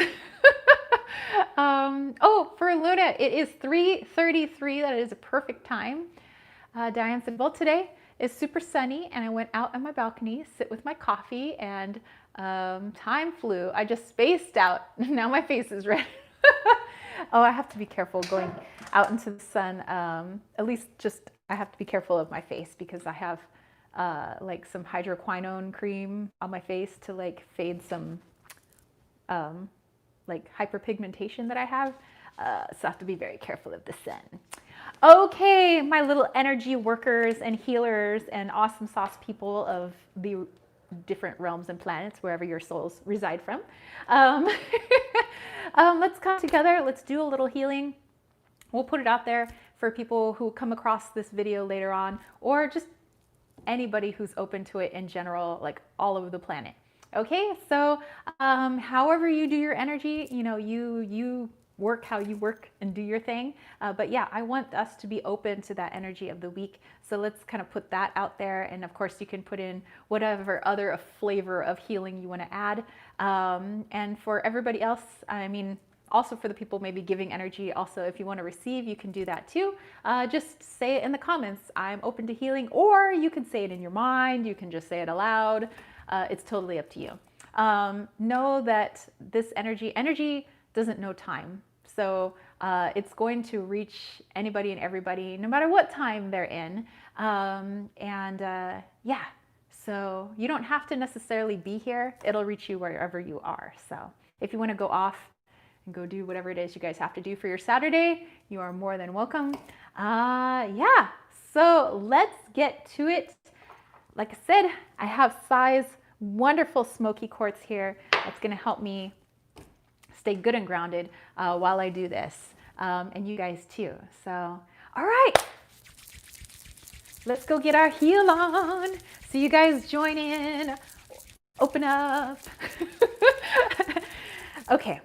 Oh, for Luna, it is 3:33. That is a perfect time. Diane said, well, today is super sunny, and I went out on my balcony, sit with my coffee, and time flew. I just spaced out. Now my face is red. Oh, I have to be careful going out into the sun. At least I have to be careful of my face, because I have like some hydroquinone cream on my face to like fade some like hyperpigmentation that I have. So I have to be very careful of the sun. Okay, my little energy workers and healers and awesome sauce people of the different realms and planets, wherever your souls reside from. Let's come together. Let's do a little healing. We'll put it out there for people who come across this video later on, or just anybody who's open to it in general, like all over the planet. Okay, so however you do your energy, you work how you work and do your thing. But yeah, I want us to be open to that energy of the week. So let's kind of put that out there. And of course, you can put in whatever other flavor of healing you want to add. And for everybody else, I mean, also for the people maybe giving energy, also if you want to receive, you can do that too. Just say it in the comments, I'm open to healing, or you can say it in your mind, you can just say it aloud. It's totally up to you. Know that this energy doesn't know time. So it's going to reach anybody and everybody, no matter what time they're in. Yeah, so you don't have to necessarily be here. It'll reach you wherever you are. So if you want to go off and go do whatever it is you guys have to do for your Saturday, you are more than welcome. Yeah, so let's get to it. Like I said, I have Sai's wonderful smoky quartz here. That's going to help me stay good and grounded while I do this, and you guys too. So, all right, let's go get our heal on. So you guys join in, open up. Okay.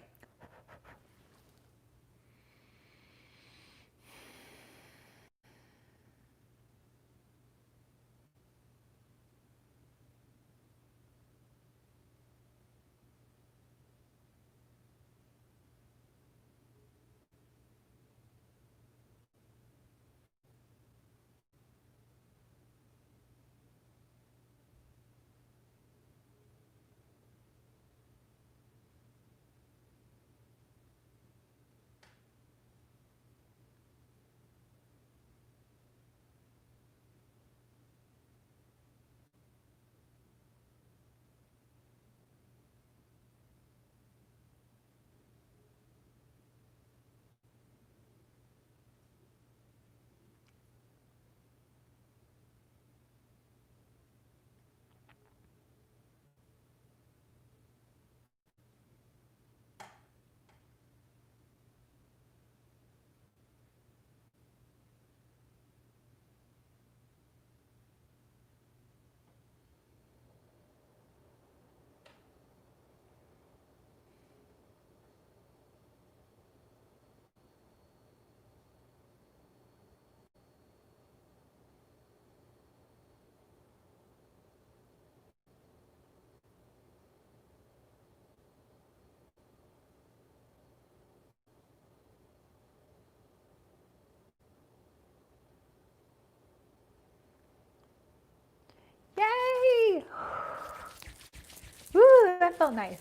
felt nice.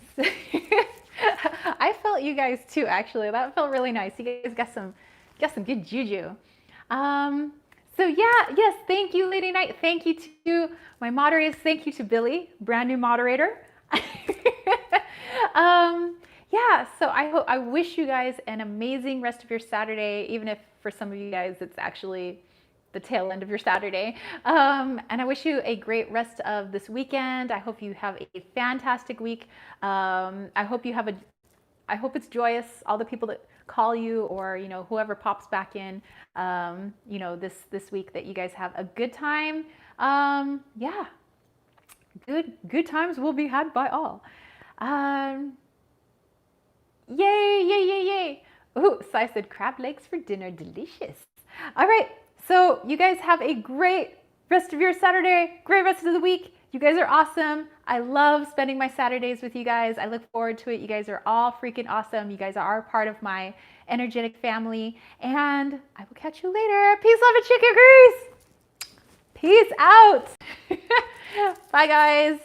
I felt you guys too, actually. That felt really nice. You guys got some good juju. So yeah, yes, thank you, Lady Knight. Thank you to my moderators. Thank you to Billy, brand new moderator. Yeah, so I wish you guys an amazing rest of your Saturday, even if for some of you guys it's actually the tail end of your Saturday. And I wish you a great rest of this weekend. I hope you have a fantastic week. I hope it's joyous. All the people that call you, or whoever pops back in, this week, that you guys have a good time. Yeah, good times will be had by all. Yay, yay, yay, yay. Ooh, Sai said crab legs for dinner, delicious. All right, so you guys have a great rest of your Saturday, great rest of the week. You guys are awesome. I love spending my Saturdays with you guys. I look forward to it. You guys are all freaking awesome. You guys are part of my energetic family, and I will catch you later. Peace, love, and chicken grease. Peace out. Bye, guys.